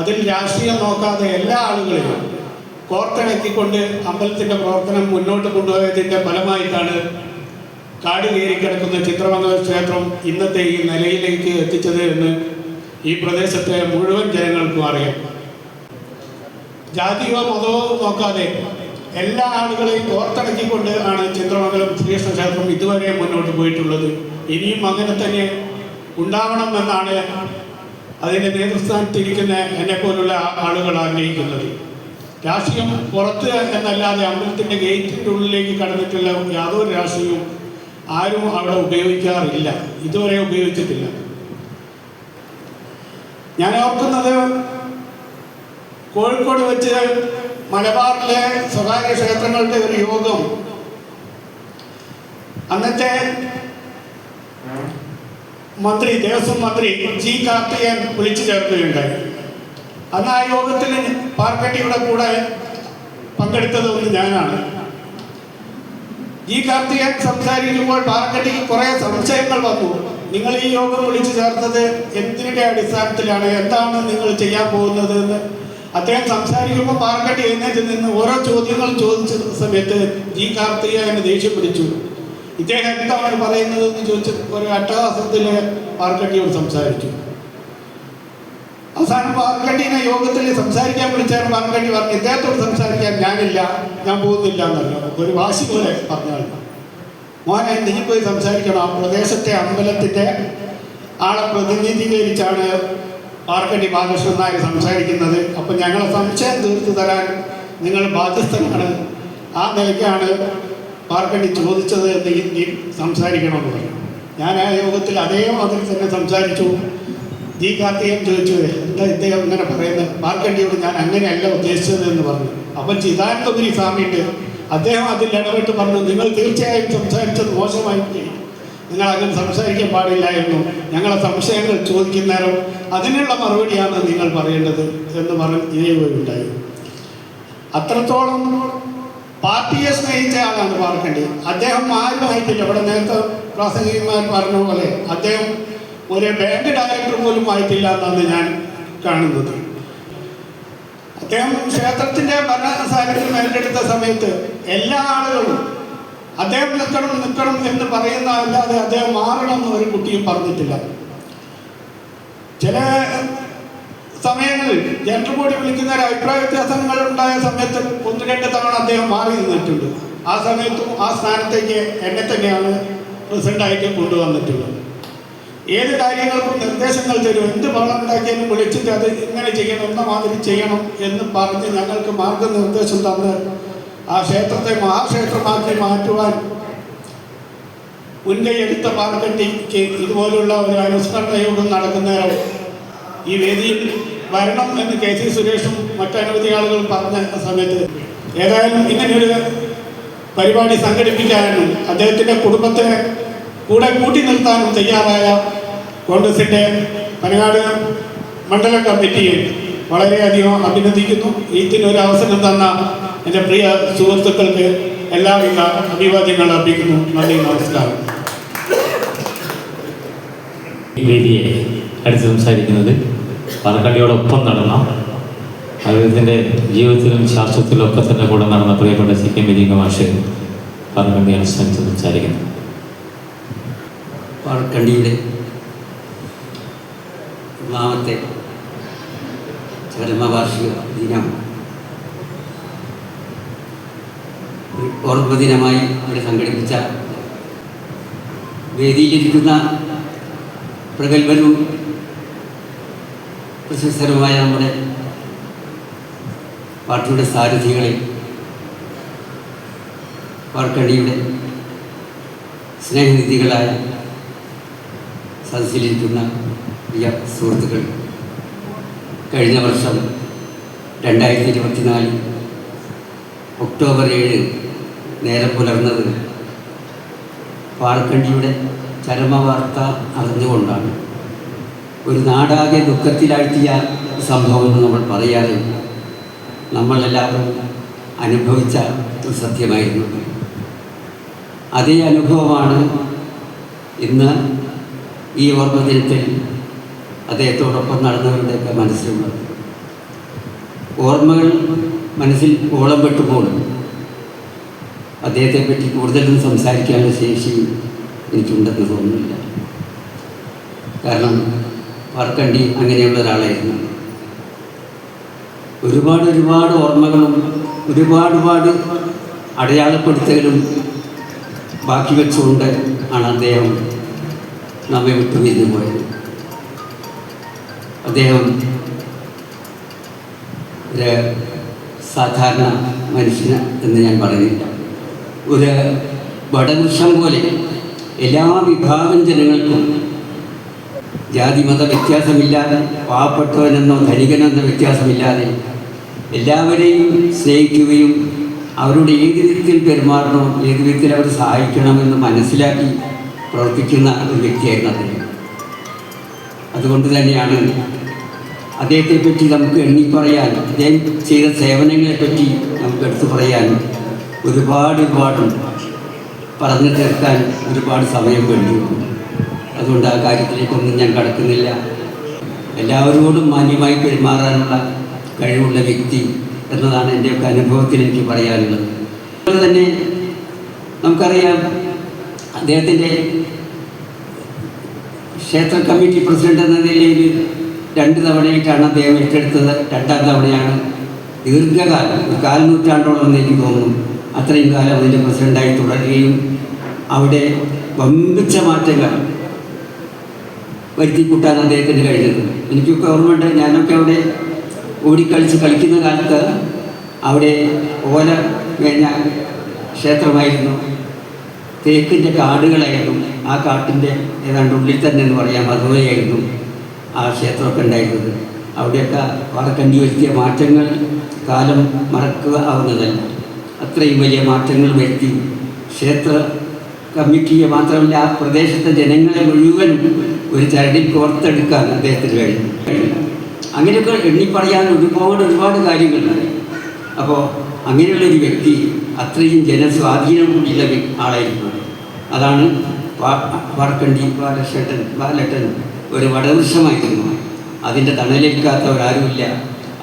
അതിൽ രാഷ്ട്രീയം നോക്കാതെ എല്ലാ ആളുകളെയും കോർത്തിണക്കിക്കൊണ്ട് അമ്പലത്തിൻ്റെ പ്രവർത്തനം മുന്നോട്ട് കൊണ്ടുപോയതിൻ്റെ ഫലമായിട്ടാണ് കാട് കയറി കിടക്കുന്ന ചിത്രമംഗലം ക്ഷേത്രം ഇന്നത്തെ ഈ നിലയിലേക്ക് എത്തിച്ചത് എന്ന് ഈ പ്രദേശത്തെ മുഴുവൻ ജനങ്ങൾക്കും അറിയാം. ജാതിയോ മതമോ നോക്കാതെ എല്ലാ ആളുകളെയും കോർത്തിണക്കിക്കൊണ്ട് ആണ് ചിത്രമംഗലം ശ്രീകൃഷ്ണ ക്ഷേത്രം ഇതുവരെ മുന്നോട്ട് പോയിട്ടുള്ളത്. ഇനിയും അങ്ങനെ തന്നെ ഉണ്ടാവണമെന്നാണ് അതിൻ്റെ നേതൃസ്ഥാനത്തിരിക്കുന്ന എന്നെപ്പോലുള്ള ആളുകൾ ആഗ്രഹിക്കുന്നത്. രാഷ്ട്രീയം പുറത്ത് എന്നല്ലാതെ അമ്പലത്തിൻ്റെ ഗേറ്റിൻ്റെ ഉള്ളിലേക്ക് കടന്നിട്ടുള്ള യാതൊരു രാഷ്ട്രീയവും ആരും അവിടെ ഉപയോഗിക്കാറില്ല, ഇതുവരെ ഉപയോഗിച്ചിട്ടില്ല. ഞാൻ ഓർക്കുന്നത് കോഴിക്കോട് വെച്ച് മലബാറിലെ സ്വകാര്യ ക്ഷേത്രങ്ങളുടെ ഒരു യോഗം അന്നത്തെ മന്ത്രി, ദേവസ്വം മന്ത്രി ജി കാർത്തികേയൻ വിളിച്ചു ചേർക്കുകയുണ്ടായി. അന്ന് ആ യോഗത്തിൽ പാർക്കട്ടിയുടെ കൂടെ പങ്കെടുത്തത് ഒന്ന് ഞാനാണ്. ജി കാർത്തികേയൻ സംസാരിക്കുമ്പോൾ പാർക്കട്ടിക്ക് കുറേ സംശയങ്ങൾ വന്നു. നിങ്ങൾ ഈ യോഗം വിളിച്ചു ചേർത്തത് എന്തിൻ്റെ അടിസ്ഥാനത്തിലാണ്, എന്താണ് നിങ്ങൾ ചെയ്യാൻ പോകുന്നത് എന്ന് അദ്ദേഹം സംസാരിക്കുമ്പോൾ പാർക്കട്ടി എഴുന്നേറ്റ് നിന്ന് ഓരോ ചോദ്യങ്ങൾ ചോദിച്ച സമയത്ത് ജി കാർത്തികേയന് ദേഷ്യം പിടിച്ചു. ഇദ്ദേഹം എന്താണ് പറയുന്നത് എന്ന് ചോദിച്ച് ഒരു അട്ടഹാസത്തിൽ പാർക്കട്ടിയോട് സംസാരിച്ചു. അവസാനം പാർക്കട്ടീനെ യോഗത്തിൽ സംസാരിക്കാൻ വിളിച്ചാൽ പാർക്കട്ടി പറഞ്ഞു, ഇദ്ദേഹത്തോട് സംസാരിക്കാൻ ഞാനില്ല, ഞാൻ പോകുന്നില്ല എന്നല്ല, ഒരു വാശി പോലെ പറഞ്ഞാൽ. മോനെ, നീ പോയി സംസാരിക്കണം. പ്രദേശത്തെ അമ്പലത്തിൻ്റെ ആളെ പ്രതിനിധീകരിച്ചാണ് പാർക്കട്ടി ബാലകൃഷ്ണൻ നായർ സംസാരിക്കുന്നത്. അപ്പം ഞങ്ങളെ സംശയം തീർത്തു തരാൻ നിങ്ങൾ ബാധ്യസ്ഥനാണ്. ആ നിലയ്ക്കാണ് പാർക്കട്ടി ചോദിച്ചത് എന്ന് നീ സംസാരിക്കണമെന്ന് പറഞ്ഞു. ഞാൻ ആ യോഗത്തിൽ അതേ മാതിരി തന്നെ സംസാരിച്ചു. ജി കാർത്തികേയൻ ചോദിച്ചു, എന്താ ഇദ്ദേഹം ഇങ്ങനെ പറയുന്നത്? പാർക്കട്ടിയോട് ഞാൻ അങ്ങനെയല്ല ഉദ്ദേശിച്ചത് എന്ന് പറഞ്ഞു. അപ്പം ചിദാനന്ദപുരി സ്വാമിയുണ്ട്, അദ്ദേഹം അതിൽ ഇടപെട്ട് പറഞ്ഞു, നിങ്ങൾ തീർച്ചയായും സംസാരിച്ചത് മോശമായി, നിങ്ങൾ അങ്ങനെ സംസാരിക്കാൻ പാടില്ലായിരുന്നു, ഞങ്ങളെ സംശയങ്ങൾ ചോദിക്കുന്നേരം അതിനുള്ള മറുപടിയാണ് നിങ്ങൾ പറയേണ്ടത് എന്ന് പറയുകയുണ്ടായി. അത്രത്തോളം പാർട്ടിയെ സ്നേഹിച്ച ആളാണ് പാർക്കണ്ടി. അദ്ദേഹം ആരുമായിട്ടില്ല. ഇവിടെ നേരത്തെ പ്രാസംഗികന്മാർ പറഞ്ഞ പോലെ അദ്ദേഹം ഒരു ബാങ്ക് ഡയറക്ടർ പോലും ആയിട്ടില്ല എന്നാണ് ഞാൻ കാണുന്നത്. അദ്ദേഹം ക്ഷേത്രത്തിൻ്റെ ഭരണസാരഥ്യം ഏറ്റെടുത്ത സമയത്ത് എല്ലാ ആളുകളും അദ്ദേഹം നിൽക്കണം എന്ന് പറയുന്ന അല്ലാതെ അദ്ദേഹം മാറണമെന്ന് ഒരു കുട്ടിയും പറഞ്ഞിട്ടില്ല. ചില സമയങ്ങളിൽ ജനറൽ ബോഡി വിളിക്കുന്ന ഒരു അഭിപ്രായ വ്യത്യാസങ്ങൾ ഉണ്ടായ സമയത്ത് 1-2 തവണ അദ്ദേഹം മാറി നിന്നിട്ടുണ്ട്. ആ സമയത്തും ആ സ്ഥാനത്തേക്ക് എന്നെ തന്നെയാണ് പ്രസിഡൻ്റായിട്ട് കൊണ്ടുവന്നിട്ടുള്ളത്. ഏത് കാര്യങ്ങൾക്കും നിർദ്ദേശങ്ങൾ തരും, എന്ത് വളം ഉണ്ടാക്കിയാലും വിളിച്ചിട്ട് അത് ഇങ്ങനെ ചെയ്യണം, എന്ന മാതിരി ചെയ്യണം എന്ന് പറഞ്ഞ് ഞങ്ങൾക്ക് മാർഗനിർദ്ദേശം തന്ന് ആ ക്ഷേത്രത്തെ മഹാക്ഷേത്രമാക്കി മാറ്റുവാൻ മുൻകൈ എടുത്ത പാർക്കണ്ടിക്ക് ഇതുപോലുള്ള ഒരു അനുസ്മരണ യോഗം നടക്കുന്നേരം ഈ വേദിയിൽ വരണം എന്ന് കെ സി സുരേഷും മറ്റനവധി ആളുകളും പറഞ്ഞ സമയത്ത് ഏതായാലും ഇങ്ങനെയൊരു പരിപാടി സംഘടിപ്പിക്കാനും അദ്ദേഹത്തിൻ്റെ കുടുംബത്തെ കൂടെ കൂട്ടി നിർത്താനും തയ്യാറായ കോൺഗ്രസിൻ്റെ പനങ്ങാട് മണ്ഡലം കമ്മിറ്റിയെ വളരെയധികം അഭിനന്ദിക്കുന്നു. ഇതിനൊരു അവസരം തന്ന എൻ്റെ പ്രിയ സുഹൃത്തുക്കൾക്ക് എല്ലാവിധ അഭിവാദ്യങ്ങൾ അർപ്പിക്കുന്നു. നന്ദി, നമസ്കാരം. ഈ വേദിയെ അടുത്ത് സംസാരിക്കുന്നത് പാലക്കാടിയോടൊപ്പം നടന്ന അദ്ദേഹത്തിൻ്റെ ജീവിതത്തിലും ശാസ്ത്രത്തിലും ഒക്കെ തന്നെ കൂടെ നടന്ന പ്രിയപ്പെട്ട സി കെ മെരീക മാഷ് പാലക്കാടി അനുസരിച്ച് സംസാരിക്കുന്നു. പാലക്കാടിയുടെ ഒന്നാമത്തെ ചരമവാർഷിക ദിനം ഓർമ്മ ദിനമായി ഇവിടെ സംഘടിപ്പിച്ച വേദിയിലിരിക്കുന്ന പ്രഗത്ഭരും പ്രശസ്തരുമായ നമ്മുടെ പാർട്ടിയുടെ സാരഥികളെ, പാർക്കടിയുടെ സ്നേഹനിധികളായ സദസ്സിലിരിക്കുന്ന പ്രിയ സുഹൃത്തുക്കൾ, കഴിഞ്ഞ വർഷം 2024 ഒക്ടോബർ 7 നേരം പുലർന്നത് പാർക്കണ്ടിയുടെ ചരമവാർത്ത അറിഞ്ഞുകൊണ്ടാണ്. ഒരു നാടാകെ ദുഃഖത്തിലാഴ്ത്തിയ സംഭവം എന്ന് നമ്മൾ പറയാതെ നമ്മളെല്ലാവരും അനുഭവിച്ച ഒരു സത്യമായിരുന്നു. അതേ അനുഭവമാണ് ഇന്ന് ഈ ഓർമ്മ ദിനത്തിൽ അദ്ദേഹത്തോടൊപ്പം നടന്നവരുടെയൊക്കെ മനസ്സിലുള്ളത്. ഓർമ്മകൾ മനസ്സിൽ ഓളം പെട്ടുമ്പോൾ അദ്ദേഹത്തെപ്പറ്റി കൂടുതലും സംസാരിക്കാനുള്ള ശേഷി എനിക്കുണ്ടെന്ന് തോന്നുന്നില്ല. കാരണം പാർക്കണ്ടി അങ്ങനെയുള്ള ഒരാളായിരുന്നു. ഒരുപാട് ഓർമ്മകളും ഒരുപാട് അടയാളപ്പെടുത്തലും ബാക്കി വെച്ചുകൊണ്ട് ആണ് അദ്ദേഹം നമ്മെ വിട്ടുപിരിഞ്ഞു പോയത്. അദ്ദേഹം ഒരു സാധാരണ മനുഷ്യന് എന്ന് ഞാൻ പറയുന്നില്ല. ഒരു വടവൃക്ഷം പോലെ എല്ലാ വിഭാഗം ജനങ്ങൾക്കും ജാതിമത വ്യത്യാസമില്ലാതെ, പാവപ്പെട്ടവനെന്നോ ധനികനെന്നോ വ്യത്യാസമില്ലാതെ എല്ലാവരെയും സ്നേഹിക്കുകയും അവരോട് ഏത് വിധത്തിൽ പെരുമാറണോ, ഏത് വിധത്തിൽ അവർ സഹായിക്കണമെന്ന് മനസ്സിലാക്കി പ്രവർത്തിക്കുന്ന ഒരു വ്യക്തിയായിരുന്നു അദ്ദേഹം. അതുകൊണ്ട് തന്നെയാണ് അദ്ദേഹത്തെപ്പറ്റി നമുക്ക് എണ്ണിപ്പറയാൻ, അദ്ദേഹം ചെയ്ത സേവനങ്ങളെപ്പറ്റി നമുക്ക് എടുത്തു പറയാൻ ഒരുപാട് പറഞ്ഞു തീർക്കാൻ ഒരുപാട് സമയം വേണ്ടി വന്നു. അതുകൊണ്ട് ആ കാര്യത്തിലേക്കൊന്നും ഞാൻ കടക്കുന്നില്ല. എല്ലാവരോടും മാന്യമായി പെരുമാറാനുള്ള കഴിവുള്ള വ്യക്തി എന്നതാണ് എൻ്റെയൊക്കെ അനുഭവത്തിൽ എനിക്ക് പറയാനുള്ളത്. അതുപോലെ തന്നെ നമുക്കറിയാം, അദ്ദേഹത്തിൻ്റെ ക്ഷേത്ര കമ്മിറ്റി പ്രസിഡന്റ് എന്ന നിലയിൽ 2 തവണയായിട്ടാണ് അദ്ദേഹം ഏറ്റെടുത്തത്. 2ാം തവണയാണ്. ദീർഘകാലം, ഒരു 4 നൂറ്റാണ്ടോളം എന്ന് എനിക്ക് തോന്നുന്നു, അത്രയും കാലം അതിൻ്റെ പ്രസിഡൻ്റായി തുടരുകയും അവിടെ വമ്പിച്ച മാറ്റങ്ങൾ വരുത്തിക്കൂട്ടാൻ അദ്ദേഹത്തിന് കഴിഞ്ഞത്. എനിക്കൊക്കെ ഓർമ്മയുണ്ട്, ഞാനൊക്കെ അവിടെ കളിക്കുന്ന കാലത്ത് അവിടെ ഓല മേഞ്ഞ ക്ഷേത്രമായിരുന്നു. തേക്കിൻ്റെ കാടുകളായിരുന്നു. ആ കാട്ടിൻ്റെ ഏതാണ്ട് ഉള്ളിൽ തന്നെ എന്ന് പറയാം, അതുപോലെയായിരുന്നു ആ ക്ഷേത്രമൊക്കെ ഉണ്ടായിരുന്നത്. അവിടെയൊക്കെ പാലക്കണ്ടി വരുത്തിയ മാറ്റങ്ങൾ കാലം മറക്കുക ആവുന്നതല്ല. അത്രയും വലിയ മാറ്റങ്ങൾ വരുത്തി ക്ഷേത്ര കമ്മിറ്റിയെ മാത്രമല്ല ആ പ്രദേശത്തെ ജനങ്ങളെ മുഴുവൻ ഒരു ചരടിൽ കോർത്തെടുക്കാൻ അദ്ദേഹത്തിന് കഴിഞ്ഞു. അങ്ങനെയൊക്കെ എണ്ണിപ്പറയാൻ ഒരുപാട് കാര്യങ്ങളുണ്ട്. അപ്പോൾ അങ്ങനെയുള്ളൊരു വ്യക്തി അത്രയും ജനസ്വാധീനം കൂടിയുള്ള ആളായിരുന്നു. അതാണ് പാർക്കണ്ടി ബാലട്ടൻ ഒരു വടവൃക്ഷമായിരുന്നു. അതിൻ്റെ തണലേൽക്കാത്തവരാരുമില്ല.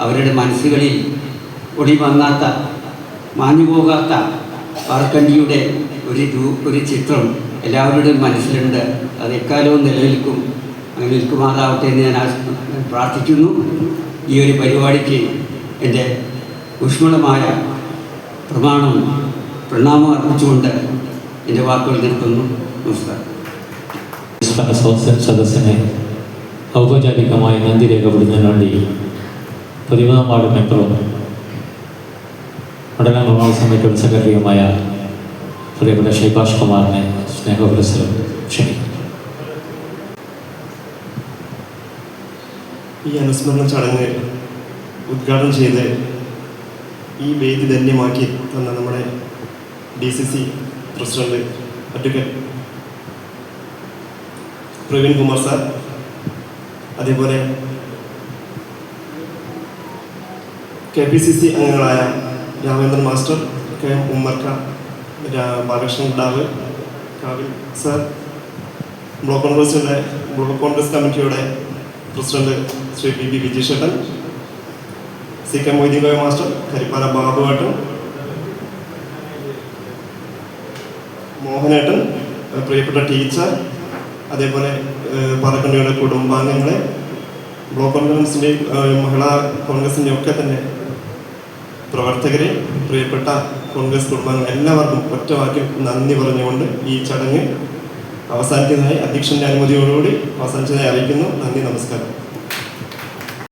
അവരുടെ മനസ്സുകളിൽ ഒടിമങ്ങാത്ത, മാഞ്ഞുപോകാത്ത പാർക്കണ്ടിയുടെ ഒരു ചിത്രം എല്ലാവരുടെയും മനസ്സിലുണ്ട്. അത് എക്കാലവും നിലനിൽക്കും. അങ്ങനെ നിൽക്കുമാറാവട്ടെ എന്ന് ഞാൻ പ്രാർത്ഥിക്കുന്നു. ഈ ഒരു പരിപാടിക്ക് എൻ്റെ ഊഷ്മളമായ പ്രണാമം അർപ്പിച്ചുകൊണ്ട് എൻ്റെ വാക്കുകൾ നിർത്തുന്നു. നമസ്കാരം. സദസ്സിനെ ഔപചാരികമായി നന്ദി രേഖപ്പെടുന്നതിന് വേണ്ടി 13 വാർഡ് മെമ്പറും മണ്ഡലം നിർമ്മാണ സമിതിയുടെ സെക്രട്ടറിയുമായ പ്രിയപ്പെട്ട ഷൈബാഷ് കുമാറിനെ സ്നേഹപുരസ്സരം ക്ഷണിക്കുന്നു. ഈ അനുസ്മരണ ചടങ്ങ് ഉദ്ഘാടനം ചെയ്ത് ഈ വേദി ധന്യമാക്കി തന്ന നമ്മുടെ DCC president advocate Praveen Kumar sir, അതേപോലെ KPCC അംഗങ്ങളായ രാമേന്ദ്രൻ മാസ്റ്റർ, KM ഉമ്മർക്ക, ബാലകൃഷ്ണൻ ഡാവ്, കാവിൽ സാർ, ബ്ലോക്ക് കോൺഗ്രസ് കമ്മിറ്റിയുടെ president Shri PB Vijayasekharan, CK Moideen Koya master, കരിപ്പാല ബാബുവേട്ടൻ, മോഹനേട്ടൻ, പ്രിയപ്പെട്ട ടീച്ചർ, അതേപോലെ പാറക്കണ്ടിയുടെ കുടുംബാംഗങ്ങളെ, ബ്ലോക്ക് കോൺഗ്രസിൻ്റെയും മഹിളാ കോൺഗ്രസിൻ്റെയും ഒക്കെ തന്നെ പ്രവർത്തകരെ, പ്രിയപ്പെട്ട കോൺഗ്രസ് കുടുംബാംഗങ്ങൾ എല്ലാവർക്കും ഒറ്റ വാക്കിൽ നന്ദി പറഞ്ഞുകൊണ്ട് ഈ ചടങ്ങ് അവസാനിക്കുന്നതായി അധ്യക്ഷൻ്റെ അനുമതിയോടുകൂടി അവസാനിച്ചതായി അറിയിക്കുന്നു. നന്ദി, നമസ്കാരം.